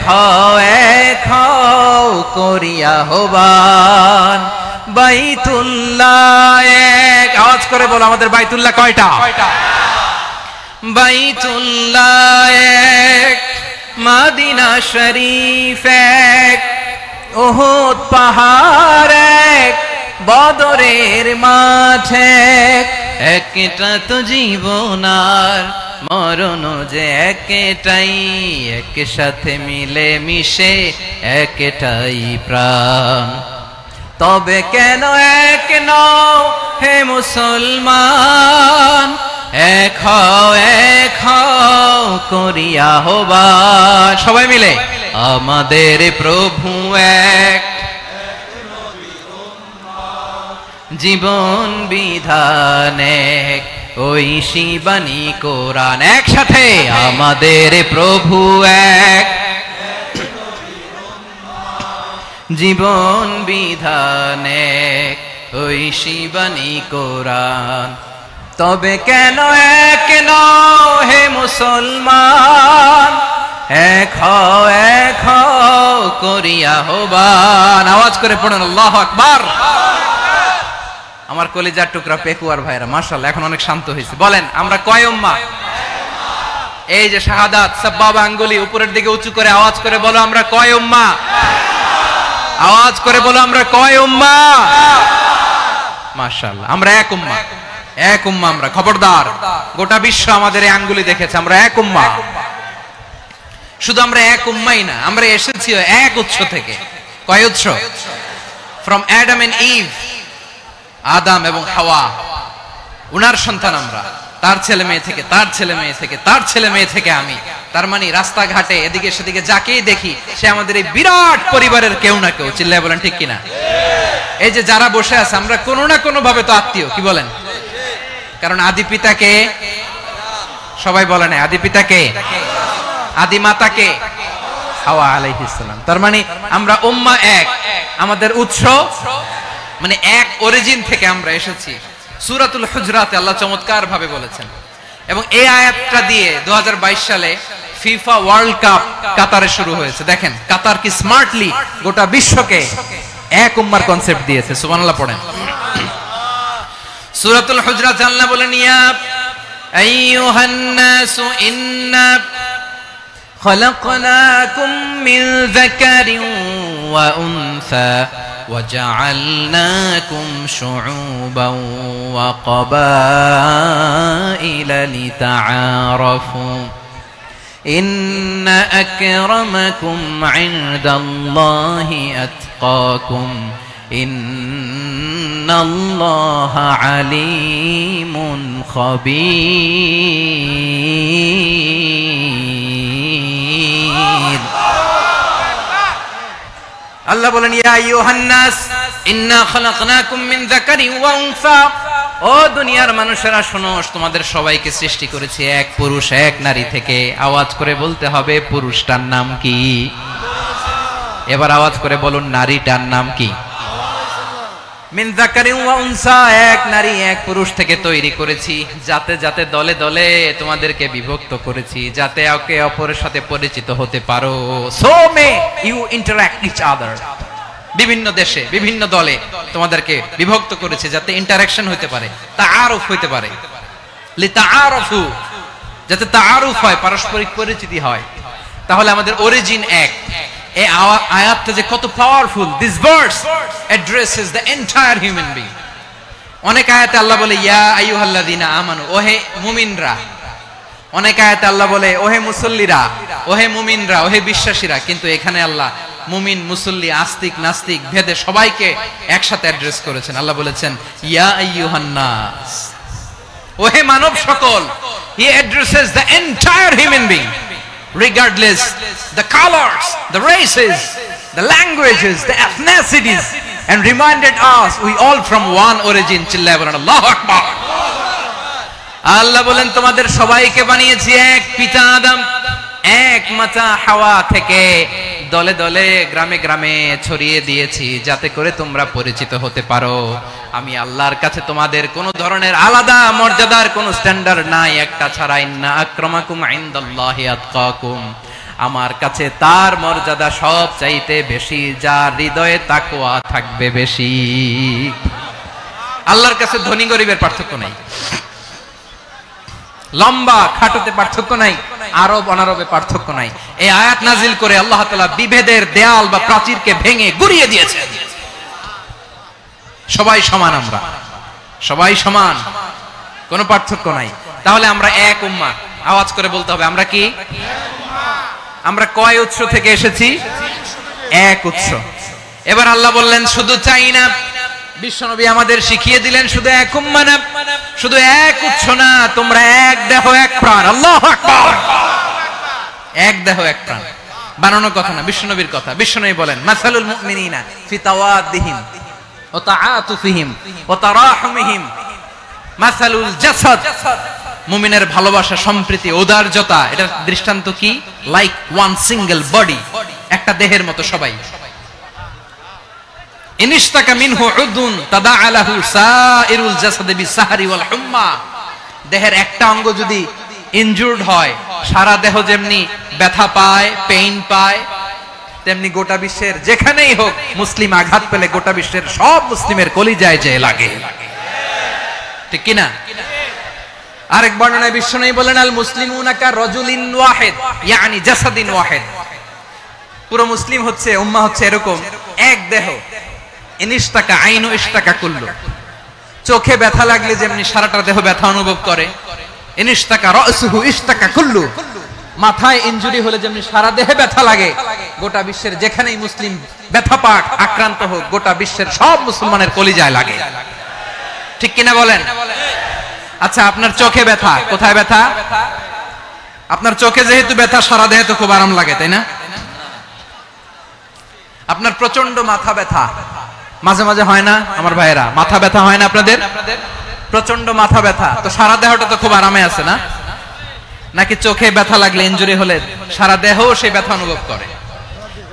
হও করিয়া আহ্বান। বাইতুল্লাহ এক, আওয়াজ করে বলো আমাদের বাইতুল্লাহ কয়টা? বাইতুল্লাহ এক, মদিনা শরীফ এক, উহুদ পাহাড় এক, বদরের মাঠ এক। একটা তো জীবন আর মরণ যে একটাই, একসাথে মিলে মিশে একটাই প্রাণ। তবে কেন এক নও হে মুসলমান, এক হও করিয়া আহ্বান। সবাই মিলে আমাদের প্রভু এক, জীবন বিধান এক, ওই শিবানী কোরআন। একসাথে আমাদের প্রভু এক, জীবন বিধান এক, ওই শিবানী কোরআন। তবে কেন এক নও হে মুসলমান, এক হও করিয়া আহ্বান। আওয়াজ করে পড়ুন আল্লাহু আকবার। আমার কলিজার টুকরা পেকুয়ার ভাইরা মাশাআল্লাহ এখন অনেক শান্ত হয়েছে। বলেন আমরা কয় উম্মাহ? এই যে শাহাদাত সাব্বাবা আঙ্গুলি উপরের দিকে উঁচু করে আওয়াজ করে বলো আমরা কয় উম্মাহ? আওয়াজ করে বলো আমরা কয় উম্মাহ? মাশাআল্লাহ আমরা এক উম্মাহ, এক উম্মাহ আমরা। খবরদার, গোটা বিশ্ব আমাদের এই আঙ্গুলি দেখেছে, আমরা এক উম্মাহ। শুধু আমরা এক উম্মাই না, আমরা এসেছি এক উৎস থেকে। কয় উৎস? ফ্রম অ্যাডাম এন্ড ইভ, আদম এবং হাওয়া, উনার সন্তান আমরা। তার ছেলে মেয়ে থেকে, তার ছেলে মেয়ে থেকে, তার ছেলে মেয়ে থেকে আমি। তার মানে রাস্তাঘাটে এদিকে সেদিকে যাকেই দেখি সে আমাদের এই বিরাট পরিবারের কেউ না কেউ। চিল্লায় বলেন ঠিক কিনা? এই যে যারা বসে আছে আমরা কোনো না কোনো ভাবে তো আত্মীয়, কি বলেন? কারণ আদি পিতাকে সবাই বলে না, আদি পিতাকে, আদি মাতাকে হাওয়া আলাইহিস সালাম। তার মানে আমরা উম্মাহ এক, আমাদের উৎস মানে এক অরিজিন থেকে আমরা এসেছি। সূরাতুল হুজরাতে আল্লাহ চমৎকার ভাবে বলেছেন। এবং এই আয়াতটা দিয়ে 2022 সালে ফিফা ওয়ার্ল্ড কাপ কাতারে শুরু হয়েছে। দেখেন কাতার কি স্মার্টলি গোটা বিশ্বকে এক উম্মার কনসেপ্ট দিয়েছে। সুবহানাল্লাহ পড়েন। সূরাতুল হুজরাত আল্লাহ বলেন ইয়া আইয়ুহান নাসু ইন্না খলাকনাকুম মিন যাকারিন ওয়া উনসা وجعلناكم شعوبا وقبائل لتعارفوا إن أكرمكم عند الله أتقاكم إن الله عليم خبير। আল্লাহ বলেন ইয়া আইয়ুহান নাস ইন্না খলাকনাকুম মিন যাকারিন ওয়া উনসা, ও দুনিয়ার মানুষেরা শোনো, তোমাদের সবাইকে সৃষ্টি করেছি এক পুরুষ এক নারী থেকে। আওয়াজ করে বলতে হবে পুরুষটার নাম কি? এবার আওয়াজ করে বলুন নারীটার নাম কি? মিন যাকারিন ওয়া উনসা, এক নারী এক পুরুষ থেকে তৈরি করেছি। যাতে যাতে দলে দলে তোমাদেরকে বিভক্ত করেছি, যাতে একে অপরের সাথে পরিচিত হতে পারো। So may you interact each other. বিভিন্ন দেশে বিভিন্ন দলে তোমাদেরকে বিভক্ত করেছে যাতে ইন্টারঅ্যাকশন হতে পারে, তাআরুফ হতে পারে। লিতাআরফু, যাতে তাআরুফ হয়, পারস্পরিক পরিচিতি হয়। তাহলে আমাদের অরিজিন এক। এই আয়াতটা যে কত powerful. This verse addresses the entire human being. অনেক আয়াতে আল্লাহ বলে ইয়া আইয়ুহাল্লাযিনা আমানু, ওহে মুমিনরা। অনেক আয়াতে আল্লাহ বলে ওহে মুসল্লিরা, ওহে মুমিনরা, ওহে বিশ্বাসীরা। কিন্তু এখানে আল্লাহ মুমিন মুসল্লি আস্তিক নাস্তিক ভেদে সবাইকে একসাথে অ্যাড্রেস করেছেন। আল্লাহ বলেছেন ইয়া আইয়ুহান নাস, ওহে মানব সকল। হি addresses the entire human being regardless the colors, the races, the languages, the ethnicities, and reminded us we all from one origin. চিল্লায় বলেন আল্লাহু আকবার। আল্লাহ বলেন তোমাদের সবাইকে বানিয়েছি এক পিতা আদম, এক মাতা হাওয়া থেকে। দলে দলে গ্রামে গ্রামে ছড়িয়ে দিয়েছি যাতে করে তোমরা পরিচিত হতে পারো আমি আল্লাহর কাছে তোমাদের কোনো ধরনের আলাদা মর্যাদার কোনো স্ট্যান্ডার্ড নাই একটা ছাড়া ইন্না আক্রামাকুম ইনদাল্লাহি আতকাকুম আমার কাছে তার মর্যাদা সব চাইতে বেশি যার হৃদয়ে তাকওয়া থাকবে বেশি আল্লাহর কাছে ধনী গরিবের পার্থক্য নাই লম্বা খাটোতে পার্থক্য নাই আরব অনারবে পার্থক্য নাই এই আয়াত নাজিল করে আল্লাহ তাআলা বিভেদের দেয়াল বা প্রাচীরকে ভেঙে গুড়িয়ে দিয়েছেন সবাই সমান আমরা সবাই সমান কোনো পার্থক্য নাই তাহলে আমরা এক উম্মাহ আওয়াজ করে বলতে হবে আমরা কি আমরা কয় উৎস থেকে এসেছি এক উৎস এবার আল্লাহ বললেন শুধু চাই না বিশ্বনবী আমাদের শিখিয়ে দিলেন শুধু এক উম্মাহ না শুধু এক উৎস না তোমরা এক দেহ এক প্রাণ আল্লাহু আকবার এক দেহ এক প্রাণ বানানো কথা না বিশ্বনবীর কথা বিশ্বনবী বলেন মাসালুল মুমিনিনা ফি তাওয়াদ্দিহিম ওয়া তাআতুফিহিম ওয়া তারাহুমিহিম মাসালুল জাসাদ মুমিনের ভালোবাসা সম্প্রীতি ঔদার্যতা এটা দৃষ্টান্ত কি লাইক ওয়ান সিঙ্গেল বডি একটা দেহের মতো সবাই ইনিশতাকা মিনহু উদুন তাদাআলাহু সাইরুল জাসাদ বিসাহরি ওয়াল হুম্মা দেহের একটা অঙ্গ যদি ইনজুরড হয় সারা দেহ যেমনি ব্যথা পায় পেইন পায় তেমনি গোটা বিশ্বের যেখানেই হোক মুসলিম আঘাত পেলে গোটা বিশ্বের সব মুসলিমের কলিজায় যে লাগে ঠিক কি না আরেক বর্ণনায় বিশ্বনবী বলেন আল মুসলিমুনা কা রাজুলিন ওয়াহিদ ইয়ানি জাসাদিন ওয়াহিদ পুরো মুসলিম হচ্ছে উম্মাহ হচ্ছে এরকম এক দেহ ইনিশতাকা আইনু ইশতাকা কুল্লু চোখে ব্যথা লাগলে যেমনি সারাটা দেহ ব্যথা অনুভব করে ইনিশতাকা রাসুহু ইশতাকা কুল্লু মাথায় ইনজুরি হলে যেমনি সারা দেহে ব্যথা লাগে গোটা বিশ্বের যেখানেই মুসলিম ব্যথা পাক আক্রান্ত হোক গোটা বিশ্বের সব মুসলমানের কলিজায় লাগে ঠিক কিনা বলেন আচ্ছা আপনার চোখে ব্যথা কোথায় ব্যথা আপনার চোখে যেহেতু ব্যথা সারা দেহে তো খুব আরাম লাগে তাই না আপনার প্রচন্ড মাথা ব্যথা মাঝে মাঝে হয় না আমার ভাইয়েরা মাথা ব্যথা হয় না আপনাদের প্রচন্ড মাথা ব্যথা তো সারা দেহটা তো খুব আরামে আছে না নাকি চোখে ব্যথা লাগলে ইনজুরি হলে সারা দেহ সেই ব্যথা অনুভব করে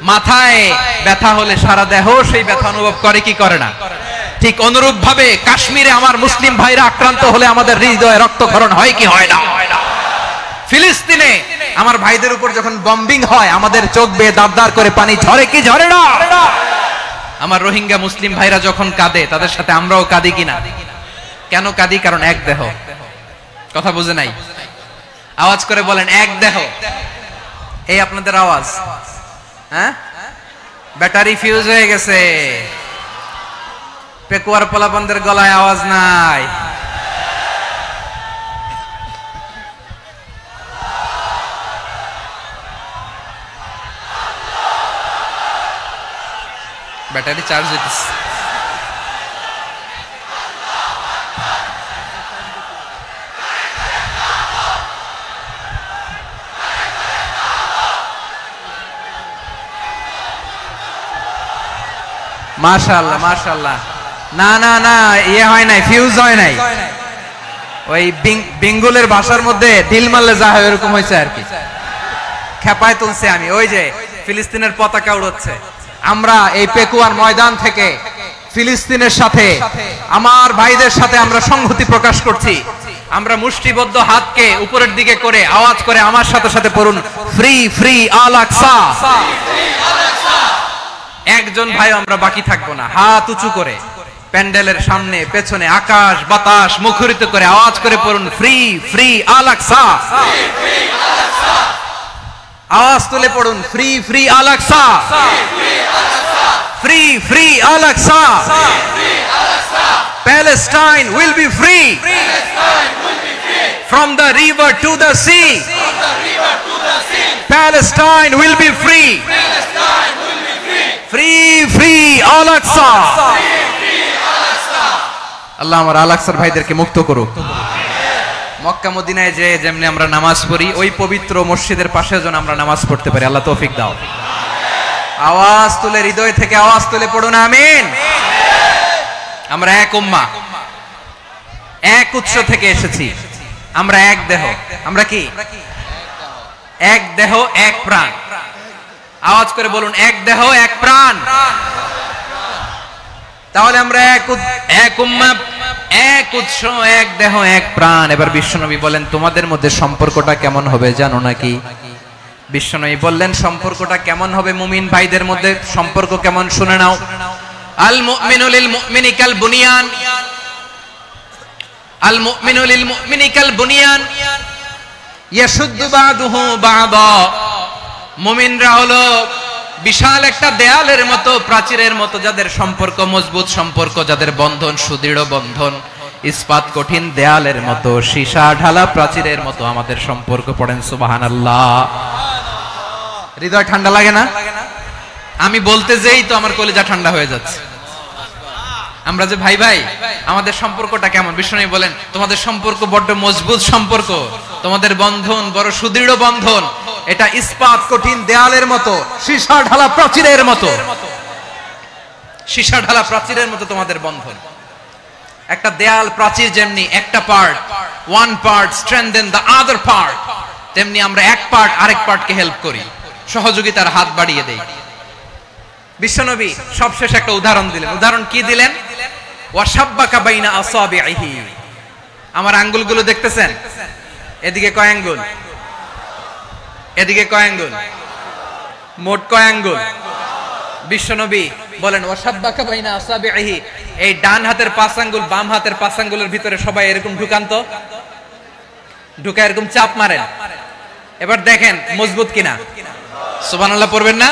মাথায় ব্যথা হলে সারা দেহ সেই ব্যথা অনুভব করে কি করে না ঠিক অনুরূপ ভাবে কাশ্মীরে আমার মুসলিম ভাইরা আক্রান্ত হলে আমাদের হৃদয়ে রক্তক্ষরণ হয় কি হয় না ফিলিস্তিনে আমার ভাইদের উপর যখন বম্বিং হয় আমাদের চোখ বেয়ে দাঁড় করে পানি ঝরে কি ঝরে না আমার রোহিঙ্গা মুসলিম ভাইরা যখন কাঁদে তাদের সাথে আমরাও কাঁদি কিনা কেন কাঁদি কারণ এক দেহ কথা বুঝে নাই আওয়াজ করে বলেন এক দেহ এই আপনাদের আওয়াজ হ্যাঁ ব্যাটারি ফিউজ হয়ে গেছে পেকুয়ার পোলাপানদের গলায় আওয়াজ নাই ব্যাটারি চার্জ হইতেছে মাশাআল্লাহ মাশাআল্লাহ না না না ইয়ে হয় নাই ফিউজ হয় নাই ওই বেঙ্গলের ভাষার মধ্যে ঢিল মারলে যা হয় এরকম হয়েছে আর কি খেপায় তুলছে আমি ওই যে ফিলিস্তিনের পতাকা উড়াচ্ছে আমরা এই পেকুয়ার ময়দান থেকে ফিলিস্তিনের সাথে আমার ভাইদের সাথে আমরা সংহতি প্রকাশ করছি আমরা মুষ্টিবদ্ধ হাতকে উপরের দিকে করে আওয়াজ করে আমার সাথে সাথে পড়ুন ফ্রি ফ্রি আল আকসা একজন ভাই আমরা বাকি থাকবো না হাত উঁচু করে প্যান্ডেলের সামনে পেছনে আকাশ বাতাস মুখরিত করে আওয়াজ করে পড়ুন ফ্রি ফ্রি আল আকসা আওয়াজ তুলে পড়ুন free free Al Aqsa free free Al Aqsa Palestine will be free from the river to the sea Palestine will be free free free Al Aqsa আল্লাহ আমার আল আকসার ভাইদেরকে মুক্ত করুক মক্কা মদিনায় যে যেমনি আমরা নামাজ পড়ি ওই পবিত্র মসজিদের পাশে যেন আমরা নামাজ পড়তে পারি আল্লাহ তৌফিক দাও আওয়াজ তুলে হৃদয় থেকে আওয়াজ তুলে পড়ুন আমিন আমরা এক উম্মাহ এক উৎস থেকে এসেছি আমরা এক দেহ আমরা কি এক দেহ এক প্রাণ আওয়াজ করে বলুন, এক দেহ এক প্রাণ। তাহলে আমরা এক উম্মাহ, এক উৎস, এক দেহ এক প্রাণ। এবার বিশ্বনবী বলেন, তোমাদের মধ্যে সম্পর্কটা কেমন হবে জানো নাকি? বিশ্বনবী বললেন, সম্পর্কটা কেমন হবে? মুমিন ভাইদের মধ্যে সম্পর্ক কেমন শুনে নাও। আল মুমিনু লিল মুমিনি কাল বুনিয়ান, আল মুমিনু লিল মুমিনি কাল বুনিয়ান ইয়াশুদ্দু বাদুহু বাদা। মুমিনরা হলো বিশাল একটা দেয়ালের মতো, প্রাচীরের মতো, যাদের সম্পর্ক মজবুত সম্পর্ক, যাদের বন্ধন সুদৃঢ় বন্ধন, ইস্পাত কঠিন দেয়ালের মতো, সীসা ঢালা প্রাচীরের মতো আমাদের সম্পর্ক। পড়েন সুবহানাল্লাহ। হৃদয় ঠান্ডা লাগে না? আমি বলতে যেই তো আমার কলিজা ঠান্ডা হয়ে যাচ্ছে। আমরা যে ভাই ভাই, আমাদের সম্পর্কটা কেমন? বিষ্ণু বলেন, তোমাদের সম্পর্ক বড্ড মজবুত সম্পর্ক, তোমাদের বন্ধন বড় সুদৃঢ় বন্ধন, এটা ইস্পাত কঠিন দেয়ালের মতো, সীসা ঢালা প্রাচীরের মতো, সীসা ঢালা প্রাচীরের মতো তোমাদের বন্ধন। একটা দেয়াল প্রাচীর যেমনি একটা part, one part strengthen the other part, তেমনি আমরা এক পার্ট আরেক পার্টকে হেল্প করি, সহযোগিতার হাত বাড়িয়ে দেই। বিশ্বনবী সবশেষ একটা উদাহরণ দিলেন। উদাহরণ কি দিলেন? ওয়াশাব্বাকা বাইনা আসাবিহি। আমার আঙ্গুলগুলো দেখতেছেন? এদিকে কয় আঙ্গুল, এদিকে কয় আঙ্গুল, মোট কয় আঙ্গুল? বিশ্বনবী বলেন, ওয়াশাব্বাকা বাইনা আসাবিহি, এই ডান হাতের 5 আঙ্গুল বাম হাতের 5 আঙ্গুলের ভিতরে সবাই এরকম ঢুকান তো, ঢুকা এরকম চাপ মারেন। এবার দেখেন মজবুত কিনা। সুবহানাল্লাহ পড়বেন না?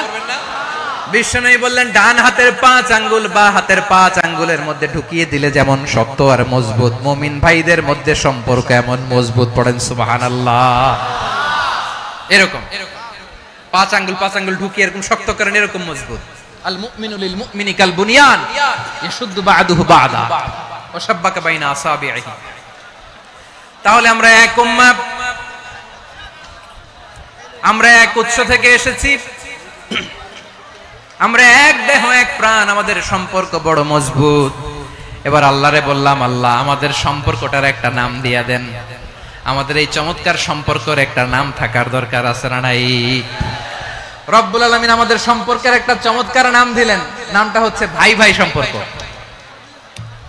বিশ্বনবী বললেন, ডান হাতের 5 আঙ্গুল বা হাতের 5 আঙ্গুলের মধ্যে ঢুকিয়ে দিলে যেমন শক্ত আর মজবুত, মুমিন ভাইদের মধ্যে সম্পর্ক এমন মজবুত। পড়েন সুবহানাল্লাহ। এরকম 5 আঙ্গুল ঢুকিয়ে এরকম শক্ত করেন, এরকম মজবুত। আল মুমিনু লিল মুমিনি কাল বুনিয়ান ইয়াশুদ্দু বাদুহু বাদা ওয়া শাব্বাকা বাইনা আসাবিহি। তাহলে আমরা এক উম্মাহ, আমরা এক উৎস থেকে এসেছি, আমরা এক দেহ এক প্রাণ, আমাদের সম্পর্ক বড় মজবুত। এবার আল্লাহরে বললাম, আল্লাহ আমাদের সম্পর্কটার একটা নাম দিয়া দেন। আমাদের এই চমৎকার সম্পর্কের একটা নাম থাকার দরকার আছে না নাই? রব্বুল আলামিন আমাদের সম্পর্কের একটা চমৎকার নাম দিলেন। নামটা হচ্ছে ভাই ভাই সম্পর্ক।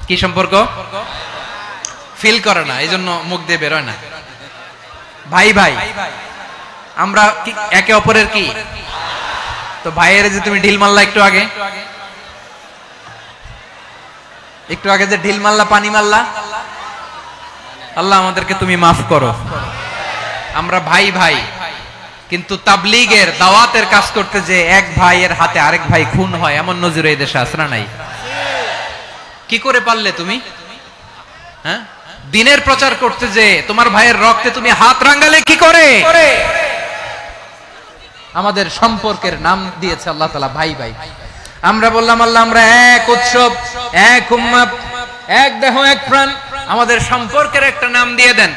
কি সম্পর্ক? ফিল করে না, এই জন্য মুখ দিয়ে বেরোয় না। ভাই ভাই, আমরা একে অপরের কি? তো ভাইয়ের যে তুমি ঢিল মারলা একটু আগে, একটু আগে যে ঢিল মারলা, পানি মারলা, আল্লাহ আমাদেরকে তুমি মাফ করো। আমরা ভাই ভাই, কিন্তু তাবলীগের দাওয়াতের কাজ করতে যে এক ভাইয়ের হাতে আরেক ভাই খুন হয়, এমন নজির এই দেশে আছে না নাই? কি করে পারলে তুমি? হ্যাঁ, দিনের প্রচার করতে যে তোমার ভাইয়ের রক্তে তুমি হাত রাঙালে কি করে? আমাদের সম্পর্কের নাম দিয়েছে আল্লাহ তাআলা ভাই ভাই। আমরা বললাম, আল্লাহ আমরা এক উৎসব, এক উম্মাহ, এক দেহ এক প্রাণ, আমাদের সম্পর্কের একটা নাম দিয়ে দেন।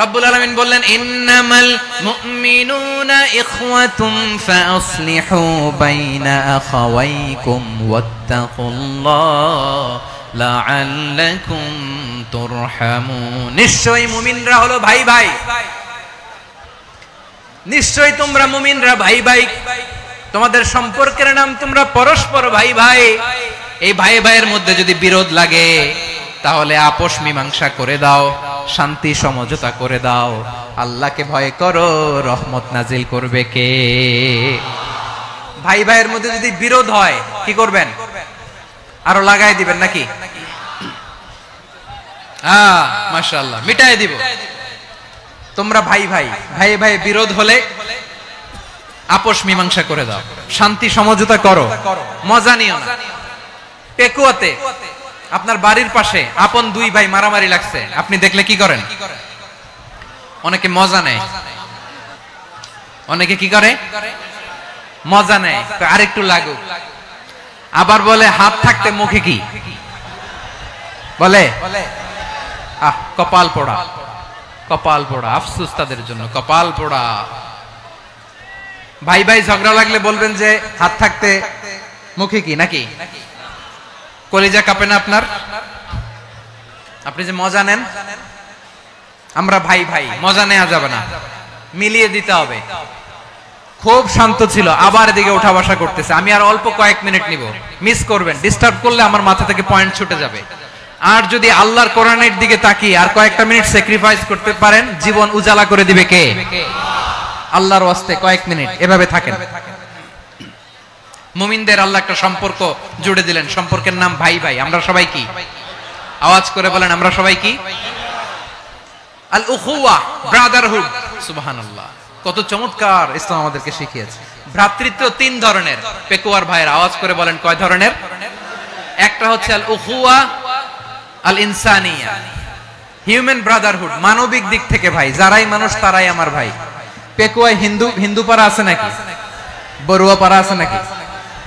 রব্বুল আলামিন বললেন, ইন্নামাল মুমিনুনা ইখওয়াতুম ফাসলিহু বাইনা আখাওয়াইকুম ওয়াত্তাকুল্লাহ লাআল্লাকুম তুরহামুন। নিশ্চয়ই মুমিনরা হলো ভাই ভাই, নিশ্চয়ই তোমরা মুমিনরা ভাই ভাই, তোমাদের সম্পর্কের নাম তোমরা পরস্পর ভাই ভাই। এই ভাই ভাইয়ের মধ্যে যদি বিরোধ লাগে তাহলে আপোষ মীমাংসা করে দাও, শান্তি সমঝোতা করে দাও। আল্লাহকে ভয় করো, রহমত নাজিল করবে কে? ভাই ভাইয়ের মধ্যে যদি বিরোধ হয় কি করবেন? আরো লাগাই দিবেন নাকি? মাশাআল্লাহ, মিটাই দিব। তোমরা ভাই ভাই, ভাই ভাই বিরোধ হলে আপোষ মীমাংসা করে দাও, শান্তি সমঝোতা করো, মজা নিও না। পেকুয়াতে আপনার বাড়ির পাশে আপন দুই ভাই মারামারি লাগছে, আপনি দেখলে কি করেন? অনেকে মজা নেয়। অনেকে কি করে? মজা নেয়, আরেকটু লাগুক। আবার বলে হাত থাকতে মুখে কি বলে? কপাল পোড়া, কপাল পোড়া। আফসোস তাদের জন্য, কপাল পোড়া। ভাই ভাই ঝগড়া লাগলে বলবেন যে হাত থাকতে মুখে কি, নাকি? কলিজা কাঁপে না আপনার? আপনি যে মজা নেন। আমরা ভাই ভাই, মজা নেওয়া যাবে না, মিলিয়ে দিতে হবে। খুব শান্ত ছিল, আবার এদিকে ওঠা বসা করতেছে। আমি আর অল্প কয়েক মিনিট নিব, মিস করবেন, ডিস্টার্ব করলে আমার মাথা থেকে পয়েন্ট ছুটে যাবে। আর যদি আল্লাহর কোরআনের দিকে তাকিয়ে আর কয়েকটা মিনিট স্যাক্রিফাইস করতে পারেন, জীবন উজালা করে দিবে কে? আল্লাহর ওয়াস্তে কয়েক মিনিট এভাবে থাকেন। মুমিনদের আল্লাহ একটা সম্পর্ক জুড়ে দিলেন, সম্পর্কের নাম ভাই ভাই। আমরা সবাই কি? আওয়াজ করে বলেন, আমরা সবাই কি? আল উখুওয়া, ব্রাদারহুড। সুবহানাল্লাহ, কত চমৎকার ইসলাম আমাদেরকে শিখিয়েছে। ভ্রাতৃত্ব তিন ধরনের। পেকুয়ার ভাইয়ের আওয়াজ করে বলেন, কয় ধরনের? একটা হচ্ছে আল উখুওয়া আল ইনসানিয়া, হিউম্যান ব্রাদারহুড, মানবিক দিক থেকে ভাই, যারাই মানুষ তারাই আমার ভাই। পেকুয়ায় হিন্দু পাড়া আছে নাকি? বড়ুয়া পাড়া আছে নাকি?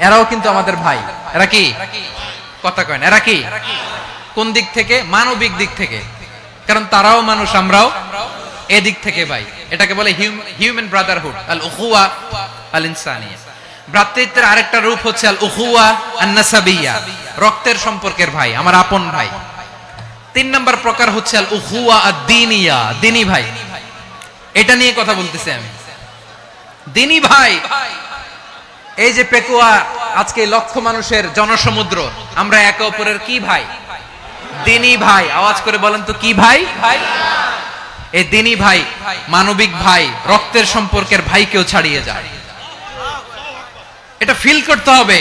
এরাও কিন্তু আমাদের ভাই। এরা কি? কথা কয় না, এরা কি? কোন দিক থেকে? মানবিক দিক থেকে, কারণ তারাও মানুষ, আমরাও এদিক থেকে ভাই। এটাকে বলে হিউম্যান ব্রাদারহুড, আল উখুওয়া আল ইনসানিয়া। ভ্রাতৃত্বের আরেকটা রূপ হচ্ছে আল উখুওয়া আন নাসাবিয়া, রক্তের সম্পর্কের ভাই, আমার আপন ভাই। তিন নম্বর প্রকার হচ্ছে আল উখুওয়া আদ-দীনিয়া, দ্বীনি ভাই। এটা নিয়ে কথা বলতেছি আমি, দ্বীনি ভাই। এই যে পেকুয়া, আজকে লক্ষ মানুষের জনসমুদ্র, আমরা একে অপরের কি ভাই? দ্বীনি ভাই। আওয়াজ করে বলেন তো, কি ভাই? এই দ্বীনি ভাই, মানবিক ভাই, রক্তের সম্পর্কের ভাইকেও ছাড়িয়ে যায়। এটা ফিল করতে হবে।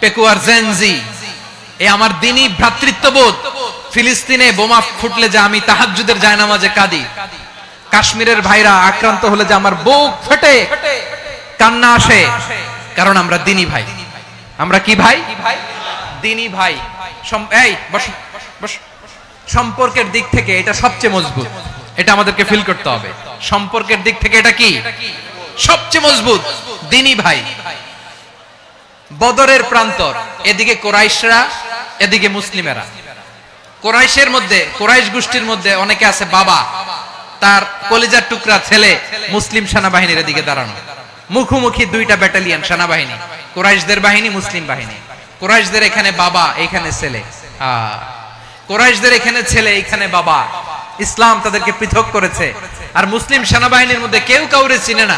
পেকুয়ার জেনজি, এই আমার দ্বীনি ভ্রাতৃত্ববোধ। ফিলিস্তিনে বোমা ফুটলে যে আমি তাহাজ্জুদের জায়নামাজে কাঁদি, কাশ্মীরের ভাইরা আক্রান্ত হলে যে আমার বুক ফেটে কান্না আসে, কারণ আমরা দ্বীনি ভাই। আমরা কি ভাই? দ্বীনি ভাই। এই বসো বসো। সম্পর্কের দিক থেকে এটা সবচেয়ে মজবুত, এটা আমাদেরকে ফিল করতে হবে। সম্পর্কের দিক থেকে এটা কি? সবচেয়ে মজবুত, দ্বীনি ভাই। বদরের প্রান্তর, এদিকে কোরাইশরা, এদিকে মুসলিমেরা। কোরাইশের মধ্যে, কোরাইশ গোষ্ঠীর মধ্যে অনেকে আছে বাবা, তার কলিজার টুকরা ছেলে মুসলিম সেনাবাহিনীর এদিকে দাঁড়ানো, মুখোমুখি দুইটা ব্যাটালিয়ন সেনাবাহিনী, কোরাইশদের বাহিনী, মুসলিম বাহিনী। কোরাইশদের এখানে বাবা, এখানে ছেলে। কোরাইশদের এখানে ছেলে, এখানে বাবা। ইসলাম তাদেরকে পৃথক করেছে। আর মুসলিম সেনাবাহিনীর মধ্যে কেউ কাউরে চিনে না,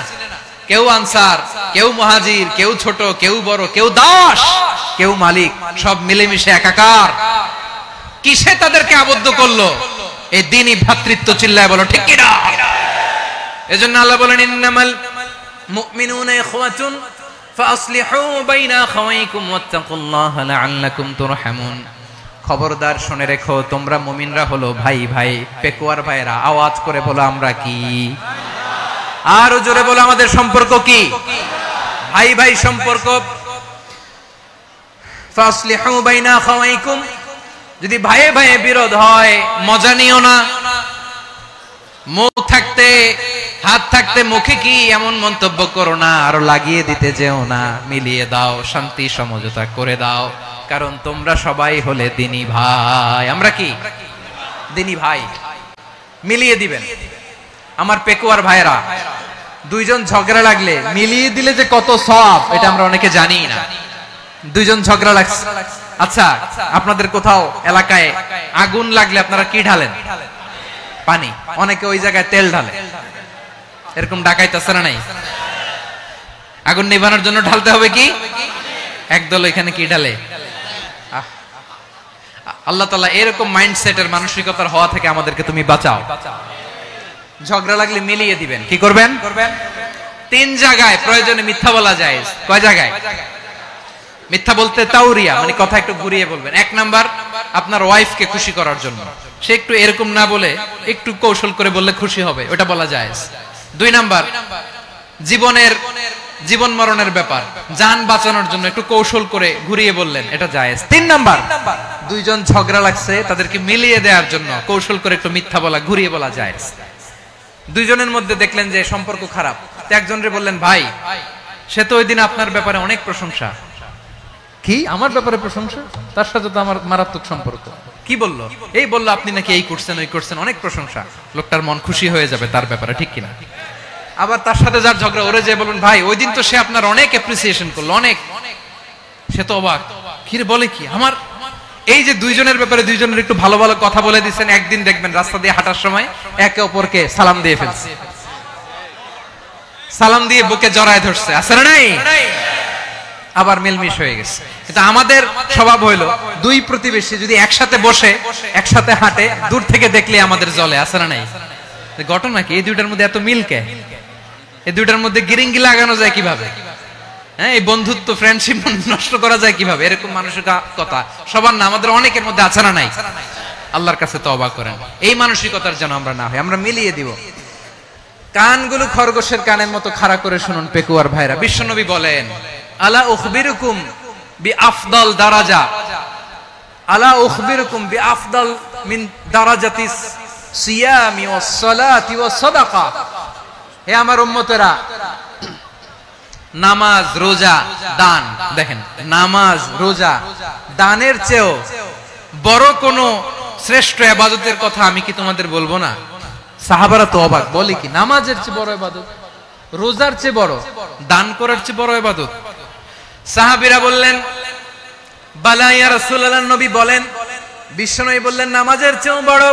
কেউ আনসার, কেউ মুহাজির, কেউ ছোট, কেউ বড়, কেউ দাস, কেউ মালিক, সব মিলেমিশে একাকার। কিসে তাদেরকে আবদ্ধ করলো? এই দ্বীনি ভ্রাতৃত্ব। চিল্লায় বলো ঠিক কি না? এজন্য আল্লাহ বলেন, ইন্নামাল মুমিনুনা ইখওয়াতুন ফাসলিহু বাইনা আখাওয়াইকুম ওয়াত্তাকুল্লাহা লাআল্লাকুম তুরহামুন। খবরদার শুনে রেখো, তোমরা মুমিনরা হলো ভাই ভাই। পেকুয়ার ভাইরা আওয়াজ করে বলো, আমরা কি? আরো জোরে বলো, আমাদের সম্পর্ক কি? ভাই ভাই সম্পর্ক। ফাসলিহু বাইনা আখাওয়াইকুম, যদি ভাইয়ে ভাইয়ে বিরোধ হয় মজা নিও না। মুখ থাকতে, হাত থাকতে মুখে কি এমন মন্তব্য করো না, আরো লাগিয়ে দিতে যেও না। মিলিয়ে দাও, শান্তি সমঝোতা করে দাও, কারণ তোমরা সবাই হলে দ্বীনি ভাই। আমরা কি? দ্বীনি ভাই। মিলিয়ে দিবেন। আমার পেকুয়ার ভাইরা, দুইজন ঝগড়া লাগলে মিলিয়ে দিলে যে কত সওয়াব, এটা আমরা অনেকে জানি না। দুইজন ঝগড়া লাগছে, আচ্ছা আপনাদের কোথাও এলাকায় আগুন লাগলে আপনারা কি ঢালেন? পানি। অনেকে ওই জায়গায় তেল ঢালে। এরকম ডাকাইতে আছে না নাই? আগুন নিভানোর জন্য ঢালতে হবে কি? একদল এখানে কি ঢালে? আল্লাহ তাআলা এরকম মাইন্ডসেটের, মানসিকতার হওয়া থেকে আমাদেরকে তুমি বাঁচাও। ঝগড়া লাগলে মিলিয়ে দিবেন। কি করবেন? তিন জায়গায় প্রয়োজনে মিথ্যা বলা যায়। কয় জায়গায় মিথ্যা বলতে? তাওরিয়া, মানে কথা একটু ঘুরিয়ে বলবেন। এক নাম্বার, আপনার ওয়াইফকে খুশি করার জন্য, সে একটু এরকম না বলে একটু কৌশল করে বললে খুশি হবে, ওটা বলা যায়। দুই নাম্বার, জীবন মরণের ব্যাপার, জান বাঁচানোর জন্য একটু কৌশল করে ঘুরিয়ে বললেন, এটা জায়েজ। তিন নাম্বার, দুইজন ঝগড়া লাগছে, তাদেরকে মিলিয়ে দেওয়ার জন্য কৌশল করে একটু মিথ্যা বলা, ঘুরিয়ে বলা জায়েজ। দুইজনের মধ্যে দেখলেন যে সম্পর্ক খারাপ, তো একজনরে বললেন, ভাই সে তো ওই দিন আপনার ব্যাপারে অনেক প্রশংসা। কি? আমার ব্যাপারে প্রশংসা? তার সাথে তো আমার মারাত্মক সম্পর্ক। কি বললো? এই বললো আপনি নাকি এই করছেন, ওই করছেন, অনেক প্রশংসা। লোকটার মন খুশি হয়ে যাবে তার ব্যাপারে, ঠিক কিনা? আবার তার সাথে যার ঝগড়া, ওরে যে বলুন, ভাই ওই দিন তো সে আপনার অনেক অ্যাপ্রিসিয়েশন করলো, অনেক। সে তো অবাক, কিরে বলে কি? আমার এই যে দুইজনের ব্যাপারে দুইজনের একটু ভালো ভালো কথা বলে দিচ্ছেন, একদিন দেখবেন রাস্তা দিয়ে হাঁটার সময় একে অপরকে সালাম দিয়ে ফেলছে। সালাম দিয়ে বুকে জড়ায় ধরছে, আছে না নাই? আবার মিলমিশ হয়ে গেছে। কিন্তু আমাদের স্বভাব হইলো দুই প্রতিবেশী যদি একসাথে বসে একসাথে হাঁটে, দূর থেকে দেখলে আমাদের জ্বলে, আছে না নাই? ঘটনা কি এই দুইটার মধ্যে এত মিল কে? এই দুইটার মধ্যে গিরিঙ্গি লাগানো যায় কিভাবে? হ্যাঁ, এই বন্ধুত্ব ফ্রেন্ডশিপ নষ্ট করা যায় কিভাবে? এরকম মানসিকতা সবার না, আমাদের অনেকের মধ্যে আছে না নাই? আল্লাহর কাছে তওবা করেন এই মানসিকতার যেন আমরা না হই, আমরা মিলিয়ে দিব। কানগুলো খরগোশের কানের মতো খাড়া করে শুনুন পেকুয়ার ভাইরা। বিশ্বনবী বলেন, আলা উখবিরুকুম বিআফদাল দারাজা, আলা উখবিরুকুম বিআফদাল মিন দারাজাতিস সিয়ামি ওয়াস সালাতি ওয়াস সাদাকা। হে আমার উম্মতেরা, নামাজ, রোজা, দান, দেখেন নামাজ, রোজা, দানের চেয়েও বড় কোন শ্রেষ্ঠ ইবাদতের কথা আমি কি তোমাদের বলবো না? সাহাবারা তো অবাক, বলে কি নামাজের চেয়ে বড় ইবাদত, রোজার চেয়ে বড়, দান করার চেয়ে বড় ইবাদত? সাহাবীরা বললেন, বালা ইয়া রাসূলুল্লাহ, নবী বলেন। বিশ্বনবী বললেন, নামাজের চেয়েও বড়,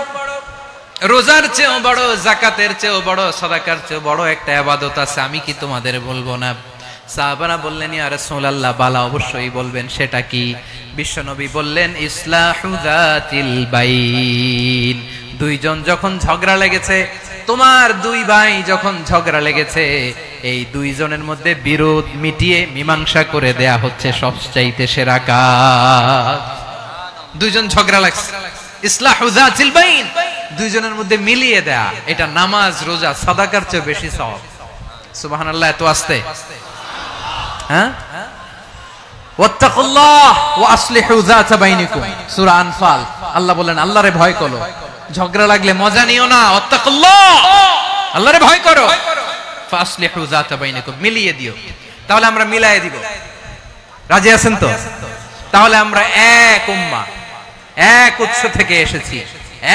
রোজার চেয়েও বড়, যাকাতের চেয়েও বড়, সাদাকার চেয়েও বড় একটা ইবাদত আছে, আমি কি তোমাদের বলবো না? সাহাবারা বললেন, ইয়া রাসূলুল্লাহ, বালা, অবশ্যই বলবেন, সেটা কি? বিশ্বনবী বললেন, ইসলাহু যাতিল বাইন। দুইজন যখন ঝগড়া লেগেছে, তোমার দুই ভাই যখন ঝগড়া লেগেছে, এই দুইজনের মধ্যে বিরোধ মিটিয়ে মীমাংসা করে দেয়া হচ্ছে সবচাইতে সেরা কাজ। দুইজন ঝগড়া লাগছে, ইসলাহু যাতিল বাইন, দুইজনের মধ্যে মিলিয়ে দেয়া, এটা নামাজ, রোজা, সাদাকার চেয়ে বেশি সওয়াব। সুবহানাল্লাহ, এত আস্তে, হ্যাঁ? ওয়াত্তাকুল্লাহ ওয়া আসলিহু যাতা বাইনিকুম, সূরা আনফাল। আল্লাহ বলেন, আল্লাহরে ভয় করো, ঝগড়া লাগলে মজা নিও না, ওয়াত্তাকুল্লাহ, আল্লাহরে ভয় করো, ফাসলিহু যাতা বাইনিকুম, মিলিয়ে দিও। তাহলে আমরা মিলায়ে দিব, রাজি আছেন তো? তাহলে আমরা এক উম্মাহ, এক উৎস থেকে এসেছি,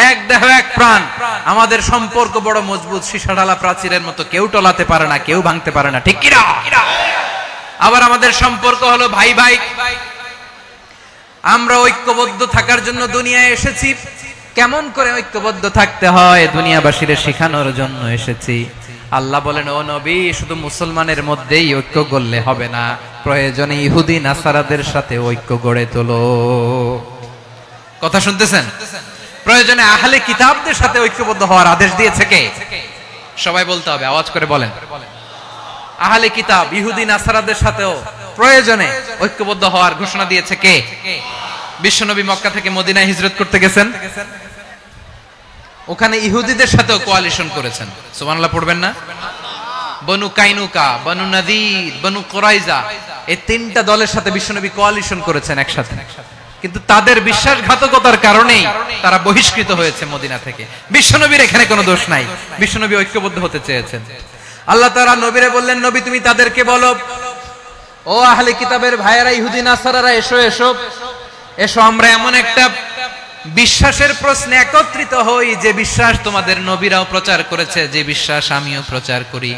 এক দেহ এক প্রাণ, আমাদের সম্পর্ক বড় মজবুত, সীসাঢালা প্রাচীরের মতো, কেউ টলাতে পারে না, কেউ ভাঙতে পারে না, ঠিক কি না? আবার আমাদের সম্পর্ক হলো ভাই ভাই, আমরা ঐক্যবদ্ধ থাকার জন্য দুনিয়ায় এসেছি। কেমন করে ঐক্যবদ্ধ থাকতে হয় দুনিয়াবাসীদের শেখানোর জন্য এসেছি। আল্লাহ বলেন, ও নবী, শুধু মুসলমানের মধ্যেই ঐক্য গড়লে হবে না, প্রয়োজনে ইহুদি নাসারাদের সাথে ঐক্য গড়ে তোলো। কথা শুনতেছেন? প্রয়োজনে আহলে কিতাবদের সাথে ঐক্যবদ্ধ হওয়ার আদেশ দিয়েছে কে? সবাই বলতে হবে, আওয়াজ করে বলেন। আহলে কিতাব, ইহুদি নাসারাদের সাথেও প্রয়োজনে ঐক্যবদ্ধ হওয়ার ঘোষণা দিয়েছে কে? বিশ্বনবী মক্কা থেকে মদিনায় হিজরত করতে গেছেন, ওখানে ইহুদিদের সাথেও কোয়ালিশন করেছেন। সুবহানাল্লাহ পড়বেন না? বনু কাইনুকা, বনু নাদির, বনু কুরাইজা, এই তিনটা দলের সাথে বিশ্বনবী কোয়ালিশন করেছেন একসাথে। কিন্তু তাদের বিশ্বাসঘাতকতার কারণেই তারা বহিষ্কৃত হয়েছে মদিনা থেকে। বিশ্বনবীর এখানে কোনো দোষ নাই, বিশ্বনবী ঐক্যবদ্ধ হতে চেয়েছেন। আল্লাহ তাআলা নবীরে বললেন, নবী তুমি তাদেরকে বলো, ও আহলে কিতাবের ভাইয়েরা, ইহুদি নাসারারা, এসো এসো এসো, আমরা এমন একটা বিশ্বাসের প্রশ্নে একত্রিত হই, যে বিশ্বাস তোমাদের নবীরাও প্রচার করেছে, যে বিশ্বাস আমিও প্রচার করি,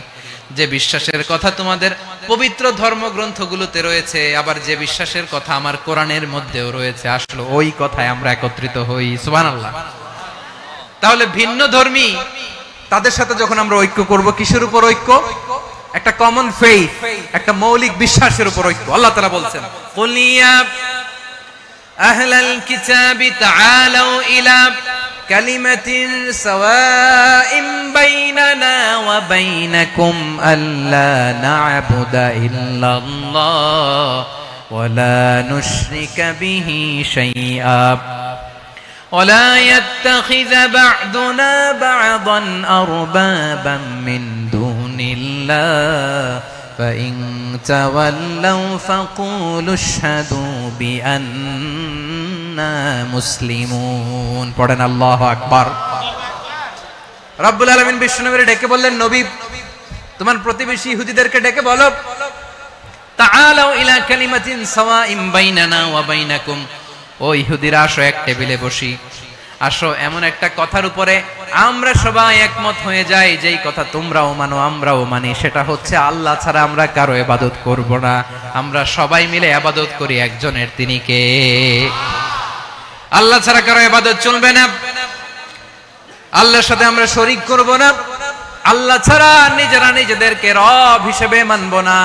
যে বিশ্বাসের কথা তোমাদের পবিত্র ধর্মগ্রন্থগুলোতে রয়েছে, আবার যে বিশ্বাসের কথা আমার কোরআনের মধ্যেও রয়েছে, আসলে ওই কথায় আমরা একত্রিত হই। সুবহানাল্লাহ। তাহলে ভিন্ন ধর্মী তাদের সাথে যখন আমরা ঐক্য করব, কিসের উপর ঐক্য? একটা কমন ফেইথ, একটা মৌলিক বিশ্বাসের উপর ঐক্য। আল্লাহ তাআলা বলছেন, কুল ইয়া আহলাল কিতাবি তাআলাউ ইলা কালিমাতিন সাওয়াইন বাইনানা ওয়া বাইনাকুম আল্লা না'বুদা ইল্লাল্লাহ ওয়া লা নুশরিকা বিহি শাইআ ولا يتخذ بعضنا بعضا أربابا من دون الله فإن تولوا فقولوا اشهدوا بأننا مسلمون। পড়েন আল্লাহু আকবার। রব্বুল আলামিন বিশ্বনবীকে ডেকে বললেন, নবী তোমার প্রতিবেশী ইহুদিদেরকে ডেকে বলো, তাআলাউ ইলা কালিমাতিন সাওয়াইন বাইনানা ওয়া বাইনাকুম, ও ইহুদিরা, আসো এক টেবিলে বসি, আসো এমন একটা কথার উপরে আমরা সবাই একমত হয়ে যাই, যেই কথা তোমরাও মানো আমরাও মানি, সেটা হচ্ছে আল্লাহ ছাড়া আমরা কারো ইবাদত করব না, আমরা সবাই মিলে ইবাদত করি একজনের, তিনি কে? আল্লাহ ছাড়া কারো ইবাদত চলবে না, আল্লাহর সাথে আমরা শরীক করব না, আল্লাহ ছাড়া নিজেরা নিজেদেরকে রব হিসেবে মানব না।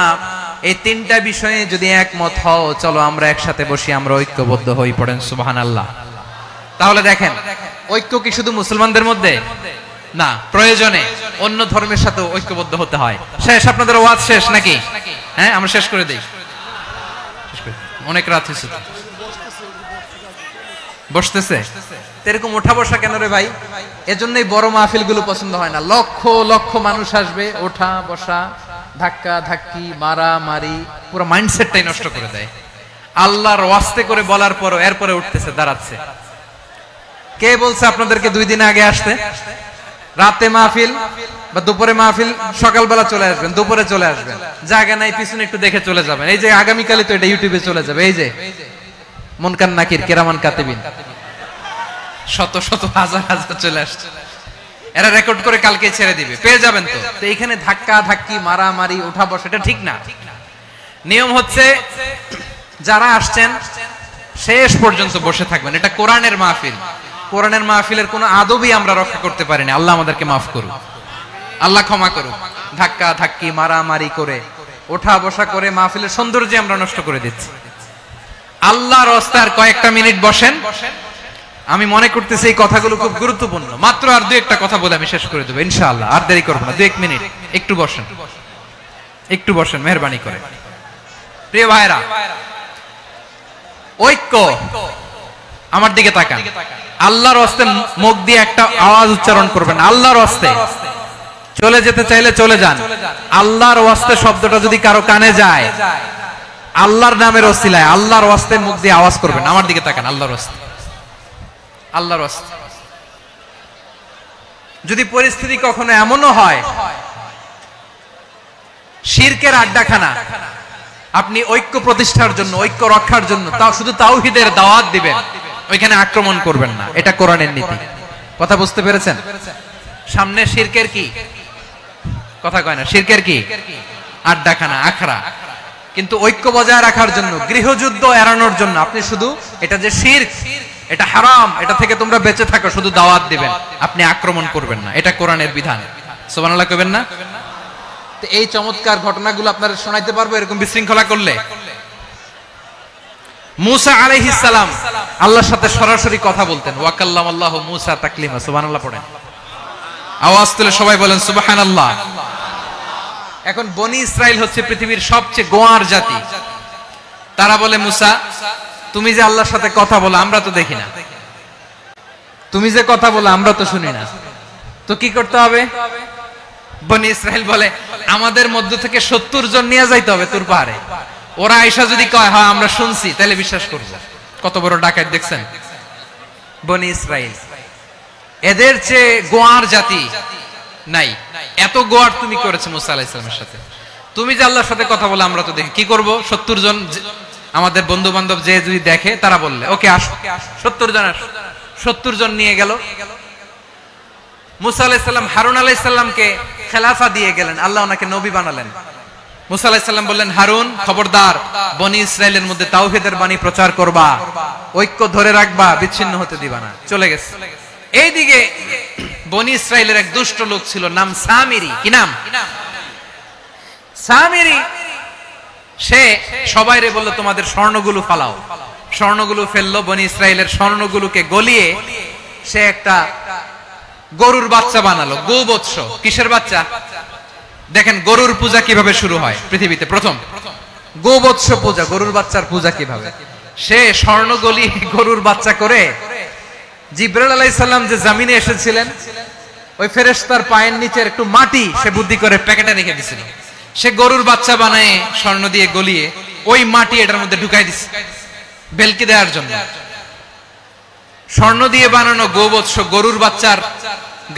এই তিনটা বিষয়ে যদি একমত হও, চলো আমরা একসাথে বসি, আমরা ঐক্যবদ্ধ হই। পড়েন সুবহানাল্লাহ। তাহলে দেখেন, ঐক্য কি শুধু মুসলমানদের মধ্যে না, প্রয়োজনে অন্য ধর্মের সাথে ঐক্যবদ্ধ হতে হয়। শেষ, আপনাদের ওয়াজ শেষ নাকি? হ্যাঁ, আমরা শেষ করে দেই, অনেক রাত হয়েছে। বসতেছে এরকম ওঠা বসা কেন রে ভাই? এজন্যই বড় মাহফিল গুলো পছন্দ হয় না। লক্ষ লক্ষ মানুষ আসবে, ওঠা বসা, ধাক্কা ধাক্কি, মারা মারি, পুরো মাইন্ডসেটটাই নষ্ট করে দেয়। আল্লাহর ওয়াস্তে করে বলার পরও এরপরে উঠতেছে, দাঁড়াচ্ছে। কে বলছে আপনাদেরকে 2 দিন আগে আসতে? রাতে মাহফিল বা দুপুরে মাহফিল, সকালবেলা চলে আসবেন, দুপুরে চলে আসবেন, জায়গা নাই পিছনে একটু দেখে চলে যাবেন। এই যে আগামীকালই তো এটা ইউটিউবে চলে যাবে। এই যে মুনকার নাকির কিরামান কাতিবিন, শত শত হাজার হাজার চলে আসছে, এরা রেকর্ড করে কালকে ছেড়ে দিবে, পেয়ে যাবেন। তো এইখানে ধাক্কা ধাক্কি, মারামারি, ওঠা বসা, এটা ঠিক না। নিয়ম হচ্ছে যারা আসছেন শেষ পর্যন্ত বসে থাকবেন। এটা কোরআনের মাহফিল। কোরআনের মাহফিলের কোনো আদবই আমরা রক্ষা করতে পারিনি। আল্লাহ আমাদেরকে মাফ করুক, আল্লাহ ক্ষমা করুক। ধাক্কা ধাক্কি, মারামারি করে, ওঠা বসা করে মাহফিলের সৌন্দর্য আমরা নষ্ট করে দিচ্ছি। আল্লাহর রাস্তায় আর কয়েকটা মিনিট বসেন। আমি মনে করতেছি এই কথাগুলো খুব গুরুত্বপূর্ণ। মাত্র আর 2-1টা কথা বলে আমি শেষ করে দেবো ইনশাআল্লাহ। আর দেরি করবো না, 2-1 মিনিট একটু বসেন, একটু বসেন মেহেরবানি করে। প্রিয় ভাইরা, ঐক্য, আমার দিকে তাকান। আল্লাহর রাস্তে মুখ দিয়ে একটা আওয়াজ উচ্চারণ করবেন, আল্লাহর রাস্তে। চলে যেতে চাইলে চলে যান। আল্লাহর রাস্তে শব্দটা যদি কারো কানে যায়, আল্লাহর নামের ওসিলায় আল্লাহর রাস্তে মুখ দিয়ে আওয়াজ করবেন। আমার দিকে তাকান, আল্লাহর রাস্তে, আল্লাহর রাস্তে। যদি পরিস্থিতি কখনো এমনও হয় শিরকের আড্ডাখানা, আপনি ঐক্য প্রতিষ্ঠার জন্য, ঐক্য রক্ষার জন্য তাও শুধু তাওহীদের দাওয়াত দিবেন, ওইখানে আক্রমণ করবেন না। এটা কোরআনের নীতি। কথা বুঝতে পেরেছেন? সামনে শিরকের কি কথা কয় না, শিরকের কি আড্ডাখানা, আখড়া। কিন্তু ঐক্য বজায় রাখার জন্য, গৃহযুদ্ধ এড়ানোর জন্য আপনি শুধু এটা যে শিরক, এটা হারাম, এটা থেকে তোমরা বেঁচে থাকো, শুধু দাওয়াত দিবেন, আপনি আক্রমণ করবেন না। এটা কোরআনের বিধান। সুবহানাল্লাহ কইবেন না? তো এই চমৎকার ঘটনাগুলো আপনারা শোনাইতে পারবো এরকম বিশৃঙ্খলা করলে। মুসা আলাইহিস সালাম আল্লাহর সাথে সরাসরি কথা বলতেন। ওয়া কাল্লামাল্লাহু মুসা তাকলিমা। সুবহানাল্লাহ পড়েন, আওয়াজ তুলে সবাই বলেন সুবহানাল্লাহ। এখন বনি ইসরাইল হচ্ছে পৃথিবীর সবচেয়ে গোয়ার জাতি। তারা বলে, মুসা তুমি যে আল্লাহর সাথে কথা বলো আমরা তো দেখি না, তুমি যে কথা বলো আমরা তো শুনি না, তো কি করতে হবে? বনি ইসরাইল বলে, আমাদের মধ্য থেকে 70 জন নিয়ে যাইতে হবে তুর পাহাড়ে। ওরা আয়েশা যদি কয় হ্যাঁ আমরা শুনছি, তাহলে বিশ্বাস করব। কত বড় ডাকাত দেখছেন বনি ইসরাইল। এদের চেয়ে গোয়ার জাতি নাই। এত গোয়ার তুমি করেছো মুসা আলাইহিস সালামের সাথে। তুমি যে আল্লাহর সাথে কথা বলে আমরা তো দেখি, কি করব? 70 জন আমাদের বন্ধু বান্ধব যে যদি দেখে, তারা বললে ওকে আসো, 70 জন আসো। 70 জন নিয়ে গেল। মুসা আলাইহিস সালাম হারুন আলাইহিস সালামকে খেলাফা দিয়ে গেলেন, আল্লাহ ওনাকে নবী বানালেন। মুসা আলাইহিস সালাম বললেন, হারুন খবরদার, বনি ইসরাইলের মধ্যে তাওহীদের বাণী প্রচার করবা, ঐক্য ধরে রাখবা, বিচ্ছিন্ন হতে দিবা না। চলে গেছে। এইদিকে বনি ইসরাইলের এক দুষ্ট লোক ছিল, নাম সামিরি। কি নাম? সামিরি। সে সবাইরে বললো তোমাদের স্বর্ণগুলো ফালাও। স্বর্ণগুলো ফেললো। বনি ইসরাইলের স্বর্ণগুলোকে গলিয়ে সে একটা গরুর বাচ্চা বানালো। গোবৎস। কিসের বাচ্চা? দেখেন গরুর পূজা কিভাবে শুরু হয় পৃথিবীতে প্রথম। গোবৎস পূজা, গরুর বাচ্চার পূজা কিভাবে। সে স্বর্ণ গলি গরুর বাচ্চা করে জিবরাইল আলাইহিস সালাম যে জমিনে এসেছিলেন, ওই ফেরেশতার পায়ের নিচের একটু মাটি সে বুদ্ধি করে প্যাকেটে রেখে দিয়েছিল। সে গরুর বাচ্চা বানায় স্বর্ণ দিয়ে গলিয়ে ওই মাটি এটার মধ্যে ঢুকাই দিছে বেলকি দেওয়ার জন্য। স্বর্ণ দিয়ে বানানো গোবৎস গরুর বাচ্চার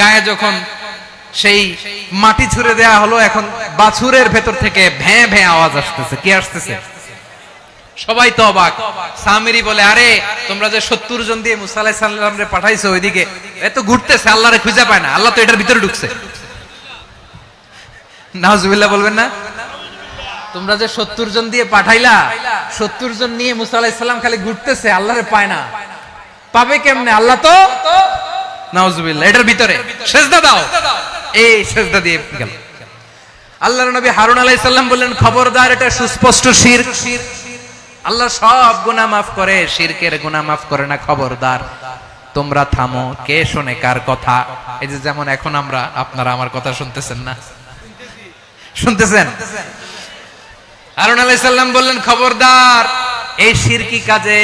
গায়ে যখন সেই মাটি ছুঁড়ে দেয়া হলো, এখন বাছুরের ভেতর থেকে ভ্যাঁ ভ্যাঁ আওয়াজ আসতেছে। কি আসতেছে? সবাই তো অবাক। সামিরি বলে, আরে তোমরা যে 70 জন দিয়ে মুসা আলাইহিস সালামরে পাঠাইছো, ওইদিকে এত ঘুরতেছে, আল্লাহরে খুঁজে পায় না, আল্লাহ তো এটার ভিতরে ঢুকছে। নাউজুবিল্লাহ বলবেন না? তোমরা যে 70 জন দিয়ে পাঠাইলা, 70 জন নিয়ে মুসা আলাইহিস সালাম খালি ঘুরতেছে, আল্লাহরে পায় না। পাবে কেমনে? আল্লাহ তো নাউজুবিল্লাহ এটার ভিতরে। সিজদা দাও। এই সেজদা দিয়ে গেল। আল্লাহর নবী হারুন আলাইহিস সালাম বললেন, খবরদার, এটা সুস্পষ্ট শিরক। আল্লাহ সব গুনাহ maaf করে, শিরকের গুনাহ maaf করে না, খবরদার তোমরা থামো। কে শোনে কার কথা? এই যে যেমন এখন আপনারা আমার কথা শুনতেছেন না? শুনতেছেন? হারুন আলাইহিস সালাম বললেন, খবরদার, এই শিরকি কাজে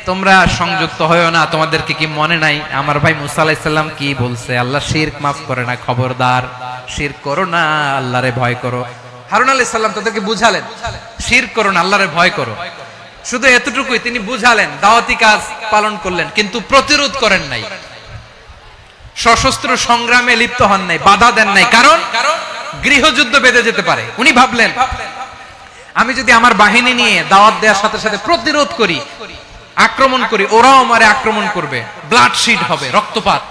তোমরা সংযুক্ত হয়ো না। তোমাদেরকে কি মনে নাই আমার ভাই মুসা আলাইহিস সালাম কি বলছে? আল্লাহ শিরক maaf করে না, খবরদার শিরক করো না, আল্লাহরে ভয় করো। হারুন আলাইহিস সালাম তাদেরকে বুঝালেন, শিরক করো না, আল্লাহরে ভয় করো। শুধু এতটুকুই তিনি বুঝালেন, দাওয়াতি কাজ পালন করলেন, কিন্তু প্রতিরোধ করেন নাই, সশস্ত্র সংগ্রামে লিপ্ত হন নাই, বাধা দেন নাই। কারণ গৃহযুদ্ধ বেঁধে যেতে পারে। উনি ভাবলেন, আমি যদি আমার বাহিনী নিয়ে দাওয়াত দেওয়ার সাথে সাথে প্রতিরোধ করি, আক্রমণ করি, ওরাও আমারে আক্রমণ করবে, ব্লাডশিড হবে, রক্তপাত।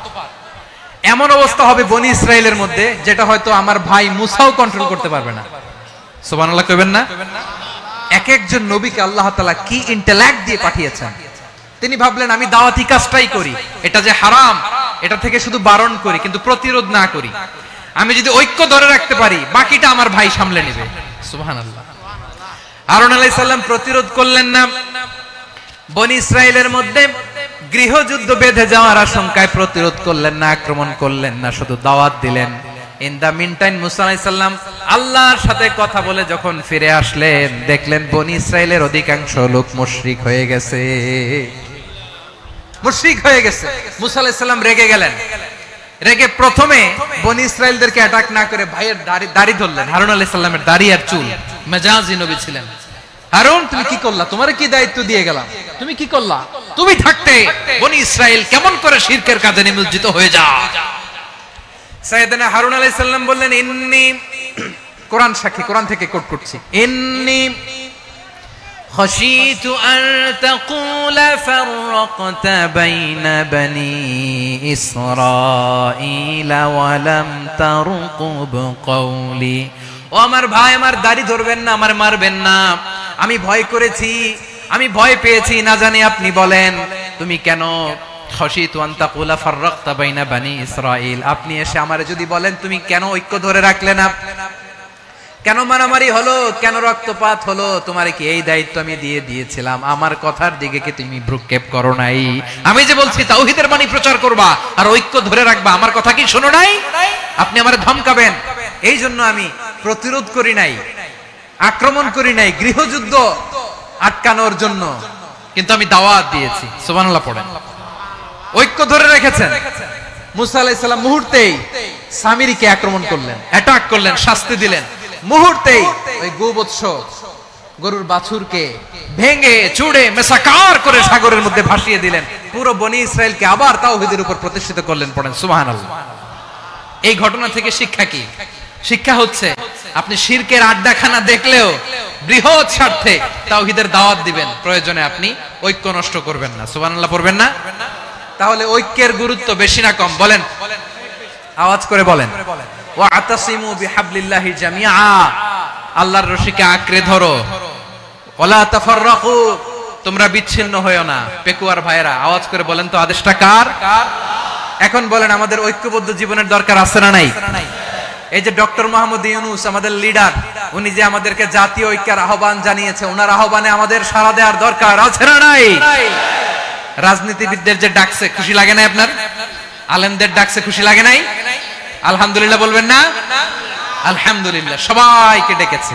এমন অবস্থা হবে বনি ইসরাইলের মধ্যে যেটা হয়তো আমার ভাই মুসাও কন্ট্রোল করতে পারবে না। সুবহানাল্লাহ কইবেন না? এক একজন নবীকে আল্লাহ তাআলা কি ইন্টেলেক্ট দিয়ে পাঠিয়েছেন। তিনি ভাবলেন, আমি দাওয়াতি কাজটাই করি, এটা যে হারাম এটা থেকে শুধু বারণ করি, কিন্তু প্রতিরোধ না করি। আমি যদি ঐক্য ধরে রাখতে পারি, বাকিটা আমার ভাই সামলে নেবে। সুবহানাল্লাহ। হারুন আলাইহিস সালাম প্রতিরোধ করলেন না। বনি ইসরাইলের মধ্যে গৃহযুদ্ধ বেঁধে যাওয়ার আশঙ্কায় প্রতিরোধ করলেন না, আক্রমণ করলেন না, শুধু দাওয়াত দিলেন। ইন দা মিন টাইম মুসা আলাইহিস সালাম আল্লাহর সাথে কথা বলে যখন ফিরে আসলেন, দেখলেন বনি ইসরাইলের অধিকাংশ লোক মুশরিক হয়ে গেছে। মুশরিক হয়ে গেছে। মুসা আলাইহিস সালাম রেগে গেলেন। রেগে প্রথমে বনি ইসরাইলদেরকে অ্যাটাক না করে ভাইয়ের দাড়ি ধরলেন। হারুন আলাইহিস সালামের দাড়ি আর চুল। মেজাজি নবী ছিলেন। হারুন, তুমি কি করলা? তোমারে কি দায়িত্ব দিয়ে গেলাম? তুমি কি করলা? তুমি থাকতে বনি ইসরাইল কেমন করে শিরকের কাজে নিমজ্জিত হয়ে যায়? সাইয়েদনা হারুন আলাইহিস সালাম বললেন, ইন্নী, কোরআন সাক্ষী, কোরআন থেকে কোট করছি, ইন্নী খাশিতু আন তাকুলা ফাররাকতা বাইনা বনি ইসরাঈলা ওয়া লাম তারকুব কওলি। ও আমার ভাই, আমার দাড়ি ধরবেন না, আমার মারবেন না। আমি ভয় করেছি, আমি ভয় পেয়েছি, না জানি আপনি বলেন তুমি কেন খাশিতু আন তাকুলা ফাররাকতা বাইনা বনি ইসরাঈল, আপনি এসে আমারে যদি বলেন তুমি কেন ঐক্য ধরে রাখলে না, কেন মারামারি হলো, কেন রক্তপাত হলো, তোমারে কি এই দায়িত্ব আমি দিয়ে দিয়েছিলাম? আমার কথার দিকে কি তুমি ভ্রুক্ষেপ করো নাই? আমি যে বলছি তাওহীদের বাণী প্রচার করবা আর ঐক্য ধরে রাখবা, আমার কথা কি শোনো নাই? আপনি আমারে ধমকাবেন, এই জন্য আমি প্রতিরোধ করি নাই, আক্রমণ করি নাই, গৃহযুদ্ধ আটকানোর জন্য, কিন্তু আমি দাওয়াত দিয়েছি। সুবহানাল্লাহ পড়েন। ঐক্য ধরে রেখেছেন। মুসা আলাইহিস সালাম মুহূর্তেই সামিরীকে আক্রমণ করলেন, অ্যাটাক করলেন, শাস্তি দিলেন। মুহূর্তেই ওই গোবৎস গরুর বাছুরকে ভেঙে চুড়ে মেসাকার করে সাগরের মধ্যে ভাসিয়ে দিলেন। পুরো বনি ইসরাইলকে আবার তাওহীদের উপর প্রতিষ্ঠিত করলেন। পড়েন সুবহানাল্লাহ। এই ঘটনা থেকে শিক্ষা কি? শিক্ষা হচ্ছে, আপনি শিরকের আড্ডাখানা দেখলেও বৃহৎ স্বার্থে তাওহীদের দাওয়াত দিবেন, প্রয়োজনে আপনি ঐক্য নষ্ট করবেন না। সুবহানাল্লাহ পড়বেন না? তাহলে ঐক্যের গুরুত্ব বেশি না কম? বলেন, আওয়াজ করে বলেন। ওয়া আতাসিমু বিহাবলিল্লাহি জামিআ, আল্লাহর রশিকে আঁকড়ে ধরো। ওয়ালা তাফাররাকু, তোমরা বিচ্ছিন্ন হয়ো না। পেকুয়ার ভাইরা আওয়াজ করে বলেন তো, আদেশটা কার? এখন বলেন, আমাদের ঐক্যবদ্ধ জীবনের দরকার আছে না নাই? এই যে ডক্টর মোহাম্মদ ইউনূস আমাদের লিডার, উনি যে আমাদেরকে জাতীয় ঐক্যের আহ্বান জানিয়েছে, ওনার আহ্বানে আমাদের সাড়া দেওয়ার দরকার আছে না নাই? রাজনীতিবিদদের যে ডাকছে, খুশি লাগে না আপনার? আলেমদের ডাকছে, খুশি লাগে নাই? আলহামদুলিল্লাহ বলবেন না? আলহামদুলিল্লাহ, সবাইকে ডেকেছে,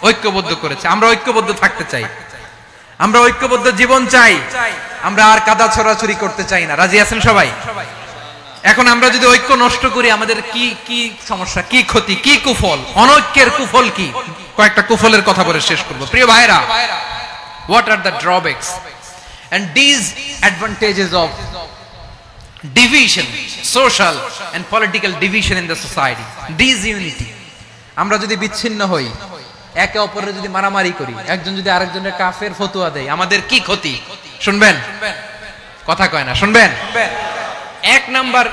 ঐক্যবদ্ধ করেছে। আমরা ঐক্যবদ্ধ থাকতে চাই, আমরা ঐক্যবদ্ধ জীবন চাই, আমরা আর কাদা ছড়াছড়ি করতে চাই না। রাজি আছেন সবাই? এখন আমরা যদি ঐক্য নষ্ট করি, আমাদের কি কি সমস্যা, কি ক্ষতি, কি কুফল? অনৈক্যের কুফল কি? কয়েকটা কুফলের কথা বলে শেষ করব। প্রিয় ভাইরা, what are the drawbacks and disadvantages of division, social and political division in the society, disunity? আমরা যদি বিচ্ছিন্ন হই, একে অপরের যদি মারামারি করি, একজন যদি আরেকজনের কাফের ফতোয়া দেয়, আমাদের কি ক্ষতি? শুনবেন? কথা কয় না, শুনবেন? এক নাম্বার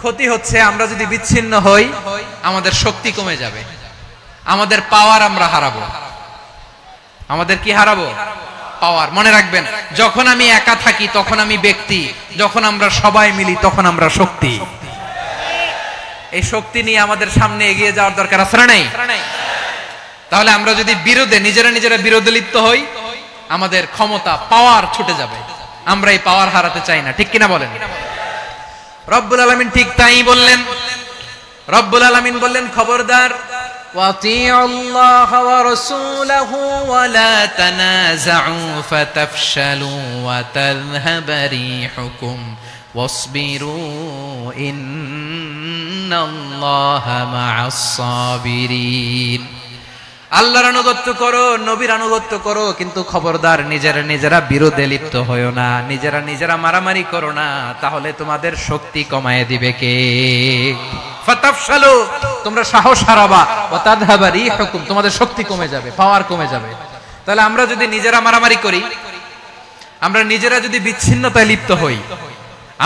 ক্ষতি হচ্ছে, আমরা যদি বিচ্ছিন্ন হই, আমাদের শক্তি কমে যাবে, আমাদের পাওয়ার আমরা হারাবো। আমাদের কি হারাবো? পাওয়ার। মনে রাখবেন, যখন আমি একা থাকি তখন আমি ব্যক্তি, যখন আমরা সবাই মিলি তখন আমরা শক্তি। এই শক্তি নিয়ে আমাদের সামনে এগিয়ে যাওয়ার দরকার আছে না নাই? তাহলে আমরা যদি বিরোধে নিজেরা বিরোধে লিপ্ত হই, আমাদের ক্ষমতা পাওয়ার ছুটে যাবে। আমরা এই পাওয়ার হারাতে চাই না, ঠিক কিনা বলেন? রব্বুল আলামিন ঠিক তাই বললেন। রব্বুল আলামিন বললেন, খবরদার, ওয়াতিউল্লাহ ওয়া রাসূলাহু ওয়া লা তানাযাউ ফাতাফশালু ওয়া তাযহাবা রিহুকুম ওয়াসবিরু ইন্নাল্লাহা মা'আস সাবিরিন। আল্লাহর আনুগত্য করো, নবীর আনুগত্য করো, কিন্তু খবরদার নিজেরা বিরোধে লিপ্ত হয়ো না, নিজেরা মারামারি করো না, তাহলে তোমাদের শক্তি কমায় দিবে কে? ফাতাফশালু, তোমরা সাহস হারাবা, ওয়া তাযহাবা রিহুকুম, তোমাদের শক্তি কমে যাবে, পাওয়ার কমে যাবে। তাহলে আমরা যদি নিজেরা মারামারি করি, আমরা নিজেরা যদি বিচ্ছিন্নতায় লিপ্ত হই,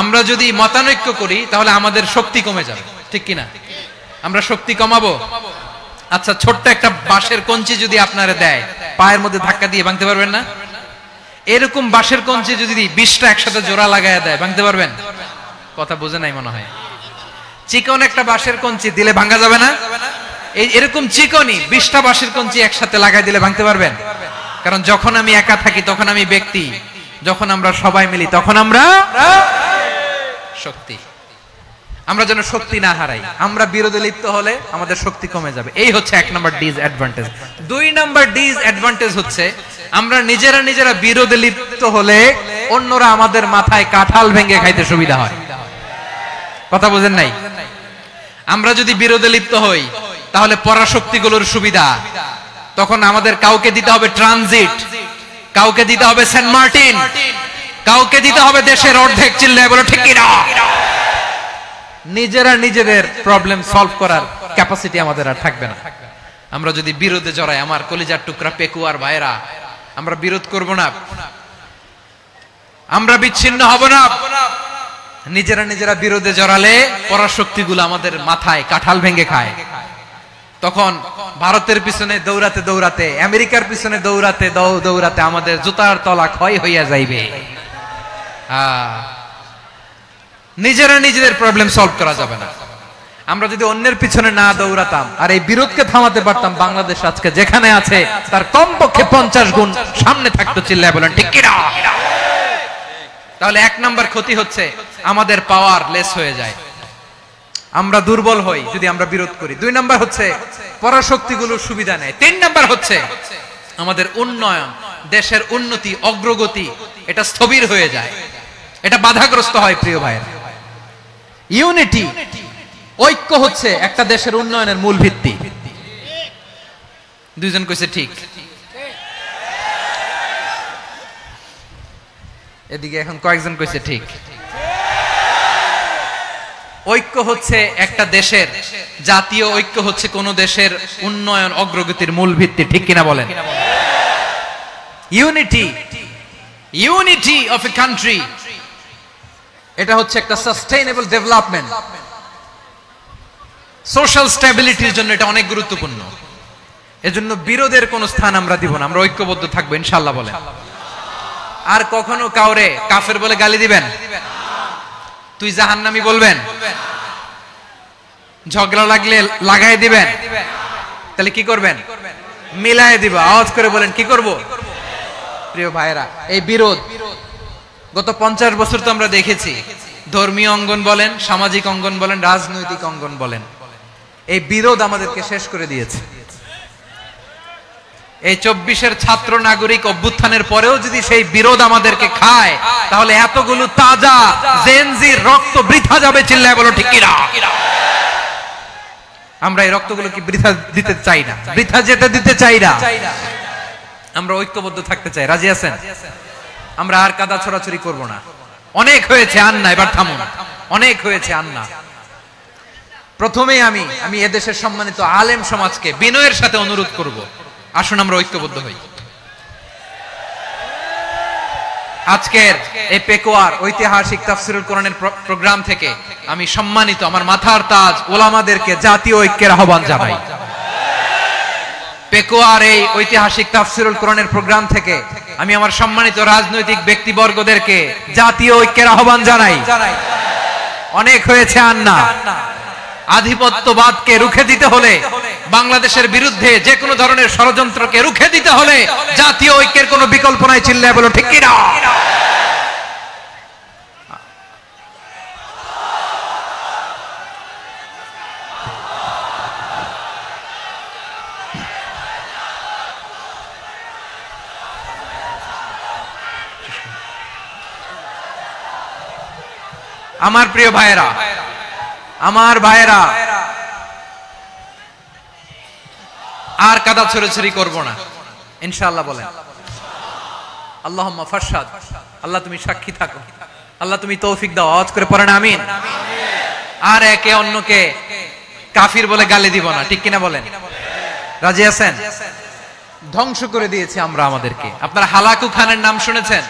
আমরা যদি মতানৈক্য করি, তাহলে আমাদের শক্তি কমে যাবে, ঠিক কিনা? আমরা শক্তি কমাবো। আচ্ছা, ছোট্ট একটা বাঁশের কঞ্চি যদি আপনারা দেয়, পায়ের মধ্যে ধাক্কা দিয়ে ভাঙতে পারবেন না? এরকম বাঁশের কঞ্চি যদি 20টা একসাথে জোড়া লাগায় দেয়, ভাঙতে পারবেন? কথা বুঝে নাই মনে হয়। চিকন একটা বাঁশের কঞ্চি দিলে ভাঙা যাবে না? এরকম চিকনই 20টা বাঁশের কঞ্চি একসাথে লাগাই দিলে ভাঙতে পারবেন? কারণ যখন আমি একা থাকি তখন আমি ব্যক্তি, যখন আমরা সবাই মিলি তখন আমরা শক্তি। আমরা যেন শক্তি না হারাই। আমরা বিরোধে লিপ্ত হলে আমাদের শক্তি কমে যাবে। এই হচ্ছে 1 নাম্বার ডিসঅ্যাডভান্টেজ। 2 নাম্বার ডিসঅ্যাডভান্টেজ হচ্ছে, আমরা নিজেরা বিরোধে লিপ্ত হলে অন্যরা আমাদের মাথায় কাঁঠাল ভেঙে খাইতে সুবিধা হয়। কথা বুঝেন নাই? আমরা যদি বিরোধে লিপ্ত হই, তাহলে পরাশক্তিগুলোর সুবিধা, তখন আমাদের কাউকে দিতে হবে ট্রানজিট, কাউকে দিতে হবে সেন্ট মার্টিন, কাউকে দিতে হবে দেশের অর্ধেক। চিল্লায় বলো ঠিক কিনা? নিজেদের প্রবলেম সলভ করার ক্যাপাসিটি আমাদের আর থাকবে না। আমরা যদি বিরোধে জড়াই, আমার কলিজার টুকরা পেকুয়ার ভাইরা, আমরা বিরোধ করব না, আমরা বিচ্ছিন্ন হব না। নিজেরা বিরোধে জড়ালে পরাশক্তিগুলো আমাদের মাথায় কাঁঠাল ভেঙে খায়। তখন ভারতের পিছনে দৌড়াতে, আমেরিকার পিছনে দৌড়াতে আমাদের জুতার তলা ক্ষয় হইয়া যাইবে। নিজেদের প্রবলেম সলভ করা যাবে না। আমরা যদি অন্যের পিছনে না দৌড়াতাম আর এই বিরোধকে থামাতে পারতাম, বাংলাদেশ আজকে যেখানে আছে তার কমপক্ষে 50 গুণ সামনে থাকতো। চিল্লায় বলেন ঠিক কিনা? তাহলে 1 নাম্বার ক্ষতি হচ্ছে, আমাদের পাওয়ার লেস হয়ে যায়, আমরা দুর্বল হই যদি আমরা বিরোধ করি। 2 নাম্বার হচ্ছে, পরাশক্তিগুলোর সুবিধা নেয়। 3 নাম্বার হচ্ছে, আমাদের উন্নয়ন, দেশের উন্নতি, অগ্রগতি, এটা স্থবির হয়ে যায়, এটা বাধাগ্রস্ত হয়। প্রিয় ভাইয়েরা, ইউনিটি, ঐক্য হচ্ছে একটা দেশের উন্নয়নের মূল ভিত্তি। 2 জন কইছে ঠিক। এদিকে এখন কয়েকজন কইছে ঠিক। ঐক্য হচ্ছে একটা দেশের, জাতীয় ঐক্য হচ্ছে কোন দেশের উন্নয়ন, অগ্রগতির মূল ভিত্তি, ঠিক কিনা বলেন? ইউনিটি অফ এ কান্ট্রি, এটা হচ্ছে একটা সাস্টেইনেবল ডেভেলপমেন্ট, সোশ্যাল স্ট্যাবিলিটির জন্য এটা অনেক গুরুত্বপূর্ণ। এজন্য বিরোধের কোন স্থান আমরা দিব না, আমরা ঐক্যবদ্ধ থাকবো ইনশাআল্লাহ বলেন। আর কখনো কাউরে কাফের বলে গালি দিবেন? তুই জাহান্নামী বলবেন? ঝগড়া লাগলে লাগাই দিবেন? তাহলে কি করবেন? মিলায় দিব। আওয়াজ করে বলেন, কি করব? প্রিয় ভাইরা, এই বিরোধ গত 50 বছর তো আমরা দেখেছি, ধর্মীয় অঙ্গন বলেন, সামাজিক অঙ্গন বলেন, রাজনৈতিক অঙ্গন বলেন, এই বিরোধ আমাদেরকে শেষ করে দিয়েছে। এই 24-এর ছাত্র নাগরিক অভ্যুত্থানের পরেও যদি সেই বিরোধ আমাদেরকে খায়, তাহলে এতগুলো তাজা জেনজির রক্ত বৃথা যাবে। চিল্লায় বলো ঠিক কিনা? আমরা এই রক্তগুলো কি বৃথা দিতে চাই না, বৃথা যেতে দিতে চাই না। আমরা ঐক্যবদ্ধ থাকতে চাই। রাজি আছেন? আমরা আর কাদা ছড়াছড়ি করব না। অনেক হয়েছে, আন্না, এবার থামুন। অনেক হয়েছে, আন্না। প্রথমেই আমি এদেশের সম্মানিত আলেম সমাজকে বিনয়ের সাথে অনুরোধ করব, আসুন আমরা ঐক্যবদ্ধ হই। আজকের এই পেকুয়ার ঐতিহাসিক তাফসীরুল কোরআনের প্রোগ্রাম থেকে আমি সম্মানিত আমার মাথার তাজ ওলামাদেরকে জাতীয় ঐক্যের আহ্বান জানাই। পেকুয়ার এই ঐতিহাসিক তাফসীরুল কোরআনের প্রোগ্রাম থেকে আমি আমার সম্মানিত রাজনৈতিক ব্যক্তিবর্গদেরকে জাতীয় ঐক্যের আহ্বান জানাই। অনেক হয়েছে, আন্না, আধিপত্যবাদকে রুখে দিতে হলে, বাংলাদেশের বিরুদ্ধে যে কোনো ধরনের ষড়যন্ত্রকে রুখে দিতে হলে জাতীয় ঐক্যের কোনো বিকল্প নাই। চিল্লায় বলো ঠিক কি না? আমার প্রিয় ভাইয়েরা, আমার ভাইয়েরা, আর কাদা ছড়াছড়ি করব না ইনশাআল্লাহ। বলেন আল্লাহুম্মা ফাশহাদ। আল্লাহ তুমি সাক্ষী থাকো, আল্লাহ তুমি তৌফিক দাও। আওয়াজ করে পড়েন আমিন। আর একে অন্যকে কাফির বলে গালি দিব না, ঠিক কিনা বলেন? রাজি আছেন? ধ্বংস করে দিয়েছি আমরা আমাদেরকে। আপনারা হালাকু খানের নাম শুনেছেন?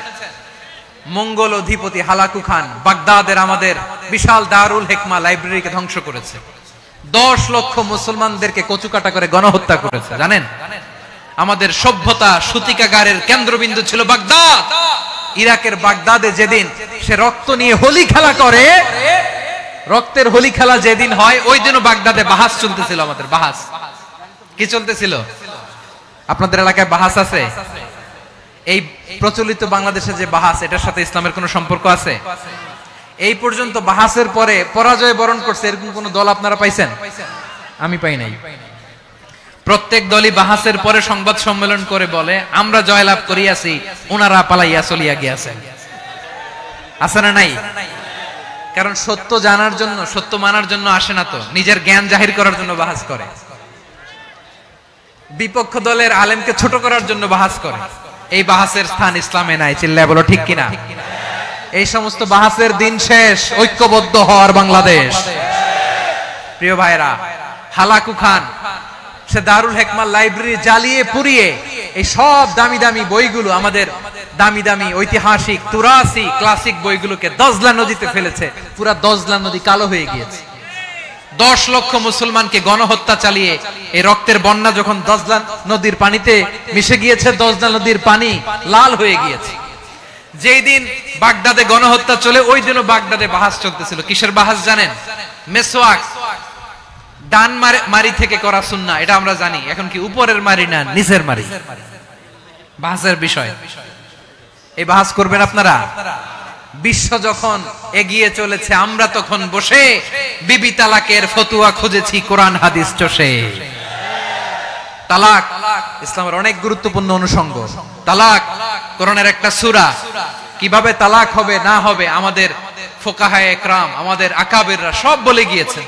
মঙ্গল অধিপতি হালাকু খান বাগদাদের আমাদের বিশাল দারুল হিকমা লাইব্রেরিকে ধ্বংস করেছে। 10 লক্ষ মুসলমানদেরকে কচুকাটা করে গণহত্যা করেছে। জানেন, আমাদের সভ্যতা সূতিকাগারের কেন্দ্রবিন্দু ছিল বাগদাদ। ইরাকের বাগদাদে যেদিন সে রক্ত নিয়ে হোলি খেলা করে, রক্তের হোলি খেলা যেদিন হয়, ওই দিনও বাগদাদে বাহাস চলতেছিল। আমাদের বাহাস কি চলতেছিল? আপনাদের এলাকায় বাহাস আছে? এই প্রচলিত বাংলাদেশে যে বাহাস, এটার সাথে ইসলামের কোনো সম্পর্ক আছে? এই পর্যন্ত বাহাসের পরে পরাজয় বরণ করছে এরকম কোন দল আপনারা পাইছেন? আমি পাই নাই। প্রত্যেক দলই বাহাসের পরে সংবাদ সম্মেলন করে বলে আমরা জয়লাভ করিয়াছি, ওনারা পালাইয়া চলিয়া গিয়াছেন। আছে না নাই? কারণ সত্য জানার জন্য, সত্য মানার জন্য আসে না তো, নিজের জ্ঞান জাহির করার জন্য বাহাস করে। বিপক্ষ দলের আলেমকে ছোট করার জন্য বাহাস করে। এই বাহাসের স্থান ইসলামে নাই। চিল্লায় বলো ঠিক কিনা? এই সমস্ত বাহাসের দিন শেষ। ঐক্যবদ্ধ হওয়ার বাংলাদেশ। প্রিয় ভাইরা, হালাকু খান সে দারুল হিকমা লাইব্রেরি জ্বালিয়ে পুড়িয়ে এই সব দামি দামি বইগুলো, আমাদের দামি দামি ঐতিহাসিক তুরাসি ক্লাসিক বইগুলোকে দজলা নদীতে ফেলেছে। পুরা দজলা নদী কালো হয়ে গিয়েছে। 10 লক্ষ মুসলমানকে গণহত্যা চালিয়ে এই রক্তের বন্যা যখন দজলা নদীর পানিতে মিশে গিয়েছে, দজলা নদীর পানি লাল হয়ে গিয়েছে। যেই দিন বাগদাদে গণহত্যা চলে, ওই দিনও বাগদাদে বাহাস চলতেছিল। কিসের বাহাস জানেন? মেসওয়াক, ডান মারি থেকে করা সুন্নাহ, এটা আমরা জানি। এখন কি উপরের মারি না নিচের মারি? বাহাসের বিষয়। এই বাহাস করবেন আপনারা? বিশ্ব যখন এগিয়ে চলেছে, আমরা তখন বসে বিবি তালাকের ফতুয়া খুঁজেছি কোরআন হাদিস চষে। তালাক ইসলামের অনেক গুরুত্বপূর্ণ অনুষঙ্গ। তালাক কোরআনের একটা সূরা। কিভাবে তালাক হবে না হবে আমাদের ফুকাহায়ে ইকরাম, আমাদের আকাবেররা সব বলে গিয়েছেন,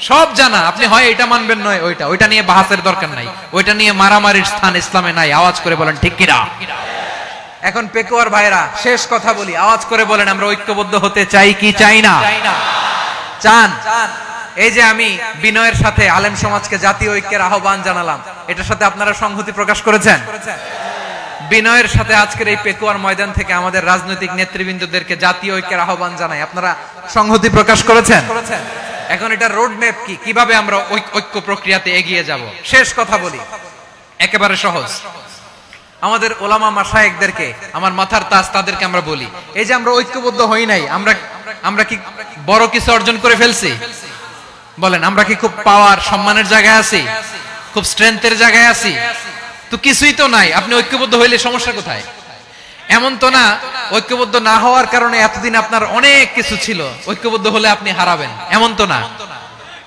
সব জানা। আপনি হয় এটা মানবেন নয় ওইটা। ওইটা নিয়ে বাহাসের দরকার নাই, ওইটা নিয়ে মারামারির স্থান ইসলামে নাই। আওয়াজ করে বলেন ঠিক কিনা? এখন পেকুয়ার ভাইরা, শেষ কথা বলি, আওয়াজ করে বলেন আমরা ঐক্যবদ্ধ হতে চাই কি চাই না? চান? এই যে আমি বিনয়ের সাথে আলেম সমাজকে জাতীয় ঐক্যের আহ্বান জানালাম, এটার সাথে আপনারা সংহতি প্রকাশ করেছেন? বিনয়ের সাথে আজকের এই পেকুয়ার ময়দান থেকে আমাদের রাজনৈতিক নেতৃবৃন্দদেরকে জাতীয় ঐক্যের আহ্বান জানাই, আপনারা সংহতি প্রকাশ করেছেন? এখন এটা রোড ম্যাপ কি, কিভাবে আমরা ঐক্য প্রক্রিয়াতে এগিয়ে যাব? শেষ কথা বলি, একেবারে সহজ। আমাদের ওলামা মাশায়েখদেরকে, আমার মাথার তাজ, তাদেরকে আমরা বলি, এই যে আমরা ঐক্যবদ্ধ হই নাই, আমরা কি বড় কিছু অর্জন করে ফেলছি? বলেন, আমরা কি খুব পাওয়ার সম্মানের জায়গায় আছি? খুব স্ট্রেংথের জায়গায় আছি? তো কিছুই তো নাই। আপনি ঐক্যবদ্ধ হইলে সমস্যা কোথায়? এমন তো না ঐক্যবদ্ধ না হওয়ার কারণে এতদিন আপনার অনেক কিছু ছিল, ঐক্যবদ্ধ হলে আপনি হারাবেন, এমন তো না।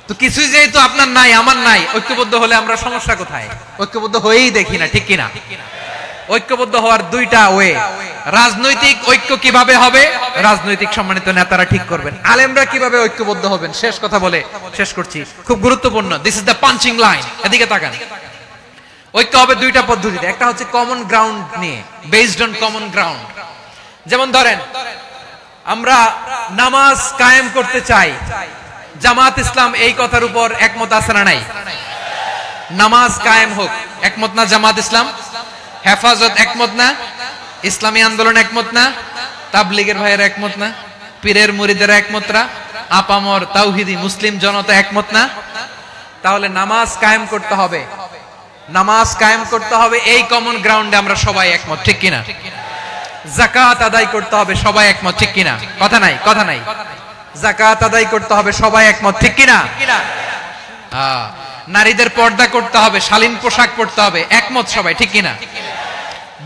তো কিছুই যেহেতু আপনার নাই, আমার নাই, ঐক্যবদ্ধ হলে আমরা সমস্যা কোথায়? ঐক্যবদ্ধ হয়েই দেখি না, ঠিক কিনা? ঐক্যবদ্ধ হওয়ার দুইটা ওয়ে। রাজনৈতিক ঐক্য কিভাবে হবে? রাজনৈতিক সম্মানিত নেতারা ঠিক করবেন। আলেমরা কিভাবে ঐক্যবদ্ধ হবেন? শেষ কথা বলে শেষ করছি, খুব গুরুত্বপূর্ণ। This is the punching line. এদিকে তাকান। ঐক্য হবে দুইটা পদ্ধতিতে। একটা হচ্ছে কমন গ্রাউন্ড নিয়ে, বেসড অন কমন গ্রাউন্ড। যেমন ধরেন, আমরা নামাজ কায়েম করতে চাই, জামাত ইসলাম এই কথার উপর একমত আছে না নাই? নামাজ কায়েম হোক, একমত না জামাত ইসলাম? হেফাজত একমত না? ইসলামী আন্দোলন একমত না? তাবলীগের ভাইয়েরা একমত না? পীরের মুরিদেরা একমত না? আপামর তাওহীদি মুসলিম জনতা একমত না? তাহলে নামাজ কায়েম করতে হবে, নামাজ কায়েম করতে হবে এই কমন গ্রাউন্ডে আমরা সবাই একমত, ঠিক কিনা? যাকাত আদায় করতে হবে, সবাই একমত, ঠিক কিনা? কথা নাই, কথা নাই। যাকাত আদায় করতে হবে, সবাই একমত, ঠিক কিনা? নারীদের পর্দা করতে হবে, শালীন পোশাক পরতে হবে, একমত সবাই, ঠিক কিনা?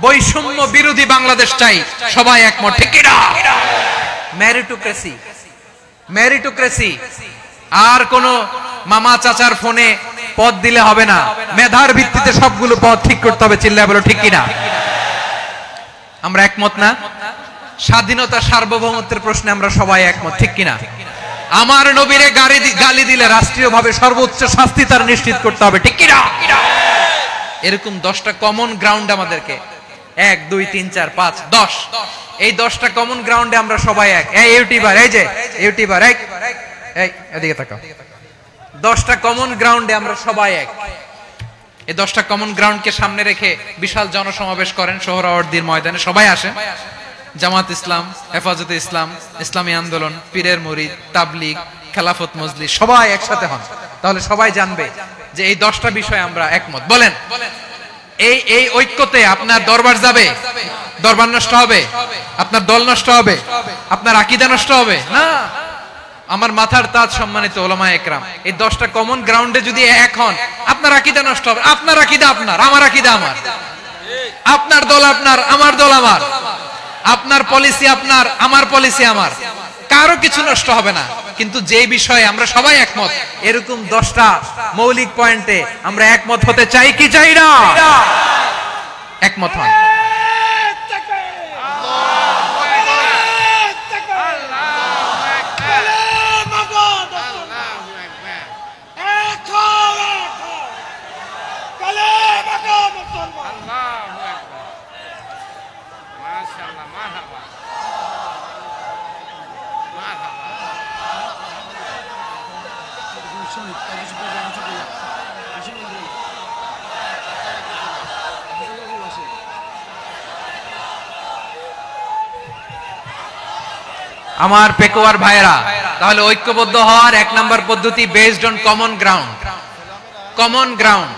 বৈষম্য বিরোধী বাংলাদেশ চাই, সবাই একমত, ঠিক কিনা? মেরিটোক্রেসি, মেরিটোক্রেসি, আর কোন মামা চাচার ফোনে পদ দিলে হবে না, মেধার ভিত্তিতে সবগুলো পদ ঠিক করতে হবে, চিল্লায় বলো ঠিক কিনা? আমরা একমত না? স্বাধীনতা সার্বভৌমত্বের প্রশ্নে আমরা সবাই একমত, ঠিক কিনা? আমার নবীরে গালি দিলে রাষ্ট্রীয়ভাবে সর্বোচ্চ শাস্তি তার নিশ্চিত করতে হবে, ঠিক কিনা? এরকম 10টা কমন গ্রাউন্ড আমাদেরকে, 1 2 3 4 5 10, এই 10টা কমন গ্রাউন্ডে আমরা সবাই এক। এই ইউটিউবার, এই যে ইউটিউবার, এই এদিকে তাকাও, 10টা কমন গ্রাউন্ডে আমরা সবাই এক। এই 10টা কমন গ্রাউন্ডকে সামনে রেখে বিশাল জনসমাবেশ করেন সোহরাওয়ার্দীর ময়দানে, সবাই আসেন। জামাত ইসলাম, হেফাজতে ইসলাম, ইসলামী আন্দোলন, পীরের মুরিদ, তাবলীগ, খেলাফত মজলিস, সবাই একসাথে হন, তাহলে সবাই জানবে যে এই 10টা বিষয়ে আমরা একমত। বলেন, এই ঐক্যতে আপনার দরবার যাবে? দরবার নষ্ট হবে? আপনার দল নষ্ট হবে? আপনার আকীদা নষ্ট হবে? না। আমার মাথার তাজ সম্মানিত উলামায়ে একরাম, এই 10টা কমন গ্রাউন্ডে যদি এক হন, আপনার আকীদা নষ্ট হবে? আপনার আকীদা আপনার, আমার আকীদা আমার, আপনার দল আপনার, আমার দল আমার, আপনার পলিসি আপনার, আমার পলিসি আমার, কারো কিছু নষ্ট হবে না। কিন্তু যে বিষয়ে আমরা সবাই একমত, এরকম 10টা মৌলিক পয়েন্টে আমরা একমত হতে চাই কি চাই না? একমত হন। আমার পেকুয়ার ভাইরা, তাহলে ঐক্যবদ্ধ হওয়ার 1 নম্বর পদ্ধতি based on common ground. Common ground,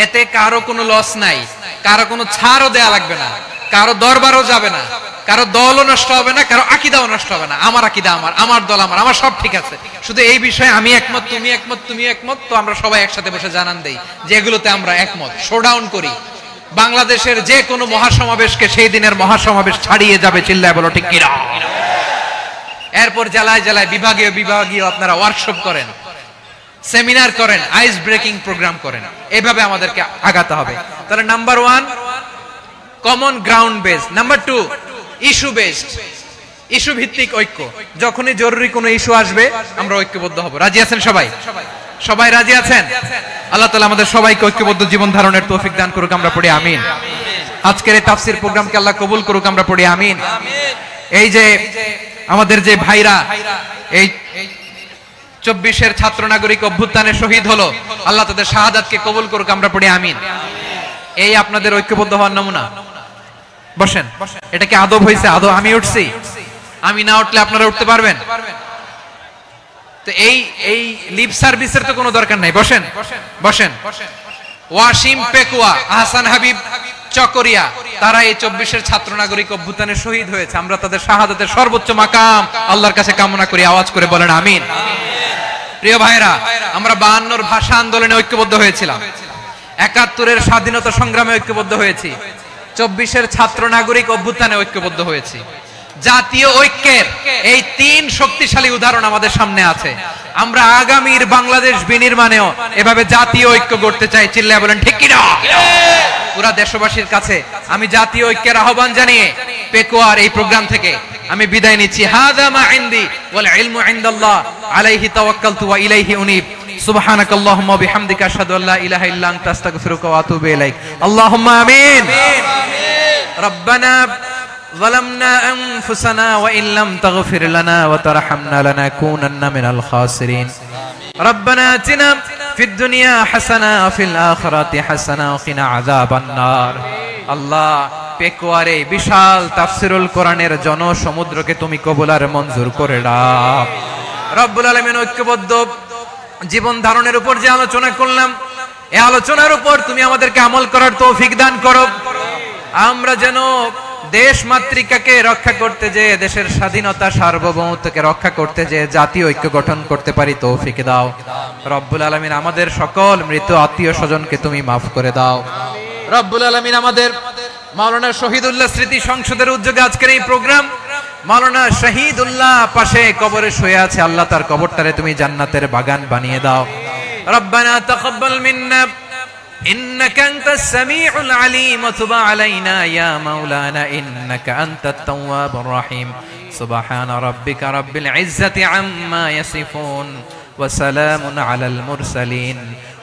এতে কারো কোনো লস নাই, কারো কোনো ছাড়ও দেয়া লাগবে না, কারো দরবারও যাবে না, কারো দলও নষ্ট হবে না, কারো আকীদাও নষ্ট হবে না। আমার আকীদা আমার, আমার দল আমার, আমার সব ঠিক আছে। শুধু এই বিষয়ে আমি একমত, তুমি একমত, তুমি একমত, তো আমরা সবাই একসাথে বসে জানান দেই যে এগুলোতে আমরা একমত, শোডাউন করি। বাংলাদেশের যে কোনো মহাসমাবেশকে সেই দিনের মহাসমাবেশ ছাড়িয়ে যাবে, চিল্লায় বলো ঠিক কিনা? এরপর জেলায় জেলায়, বিভাগীয় বিভাগীয় আপনারা ওয়ার্কশপ করেন, সেমিনার করেন, আইস ব্রেকিং প্রোগ্রাম করেন, এইভাবে আমাদেরকে আগাতে হবে। তাহলে number 1 common ground based, number 2 issue based, issue ভিত্তিক ঐক্য। যখনই জরুরি কোনো ইস্যু আসবে আমরা ঐক্যবদ্ধ হব। রাজি আছেন সবাই? সবাই রাজি আছেন? আল্লাহ তাআলা আমাদের সবাইকে ঐক্যবদ্ধ জীবন ধারণের তৌফিক দান করুক, আমরা পড়ি আমিন। আজকের এই তাফসীর প্রোগ্রামকে আল্লাহ কবুল করুক, আমরা পড়ি আমিন। এই যে আমাদের যে ভাইরা এই 24-এর ছাত্র নাগরিক অভ্যুত্থানে শহীদ হলো, আল্লাহ তাদের শাহাদাতকে কবুল করুক, আমরা পড়ি আমিন। এই আপনাদের ঐক্যবদ্ধ হওয়ার নমুনা। বসেন, এটা কি আদব হয়েছে? আদব আমি উঠছি, আমি না উঠলে আপনারা উঠতে পারবেন? তো এই লিপ সার্ভিসের তো কোনো দরকার নাই। বসেন বসেন। ওয়াসিম পেকুয়া, আহসান হাবিব চকরিয়া, তারা এই 24-এর ছাত্র নাগরিক অভ্যুত্থানে শহীদ হয়েছে। আমরা তাদের শাহাদাতের সর্বোচ্চ মাকাম আল্লাহর কাছে কামনা করি, আওয়াজ করে বলেন আমিন। প্রিয় ভাইরা, আমরা 52-র ভাষা আন্দোলনে ঐক্যবদ্ধ হয়েছিলাম, 71-এর স্বাধীনতা সংগ্রামে ঐক্যবদ্ধ হয়েছি, 24-এর ছাত্র নাগরিক অভ্যুত্থানে ঐক্যবদ্ধ হয়েছি। জাতীয় ঐক্যের এই 3 শক্তিশালী উদাহরণ আমাদের সামনে আছে। আমরা আগামীর বাংলাদেশ বিনির্মাণেও এভাবে জাতীয় ঐক্য গড়তে চাই, চিল্লায় বলেন ঠিক কিনা? পুরা দেশবাসীর কাছে আমি জাতীয় ঐক্যের আহ্বান জানিয়ে পেকুয়ার এই প্রোগ্রাম থেকে আমি বিদায় নিচ্ছি। হাযা মা ইনদি ওয়াল ইলমু ইনদাল্লাহ আলাইহি তাওয়াক্কালতু ওয়া ইলাইহি উনীব। সুবহানাকাল্লাহুম্মা ওয়া বিহামদিকা আশহাদু আল্লা ইলাহা ইল্লা আনতা আস্তাগফিরুকা ওয়া আতুবু ইলাইক। আল্লাহুম্মা আমিন। রব্বানা ظلمنا أنفسنا وإن لم تغفر لنا وترحمنا لنكونن من الخاسرين. ربنا آتنا في الدنيا حسنة وفي الآخرة حسنة وقنا عذاب النار. আল্লাহ, পেকুয়ারে বিশাল তাফসীরুল কোরআনের জনসমুদ্রকে তুমি কবুল আর মঞ্জুর করে নাও। রব্বুল আলামিন, ঐক্যবদ্ধ জীবন ধারণের উপর যে আলোচনা করলাম, এই আলোচনার উপর তুমি আমাদেরকে আমল করার তৌফিক দান করো। আমরা যেন দেশ মাতৃকাকে রক্ষা করতে যে, দেশের স্বাধীনতা সার্বভৌমত্বকে রক্ষা করতে যে জাতীয় ঐক্য গঠন করতে পারি তৌফিক দাও রব্বুল আলামিন। আমাদের সকল মৃত আত্মীয় স্বজনকে তুমি মাফ করে দাও রব্বুল আলামিন। আমাদের মাওলানা শহীদুল্লাহ স্মৃতি সংসদের উদ্যোগে আজকের এই প্রোগ্রাম, মাওলানা শহীদুল্লাহ পাশে কবরে শুয়ে আছে, আল্লাহ তার কবরটারে তুমি জান্নাতের বাগান বানিয়ে দাও। রব্বানা তাকাব্বাল মিন্না إنك أنت السميع العليم وتب علينا يا مولانا إنك أنت التواب الرحيم سبحان ربك رب العزة عما يصفون وسلام على المرسلين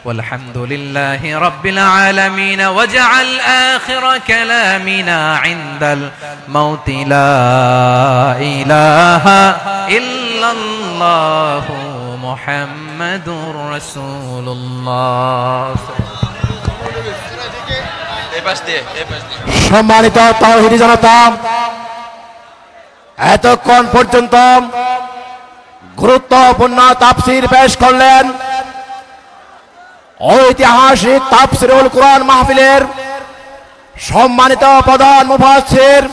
والحمد لله رب العالمين واجعل آخر كلامنا عند الموت لا إله إلا الله محمد رسول الله। সম্মানিত তাওহীদি জনতা, এতক্ষণ পর্যন্ত গুরুত্বপূর্ণ তাফসীর পেশ করলেন ঐতিহাসিক তাফসীরুল কুরআন মাহফিলের সম্মানিত প্রধান মুফাসসির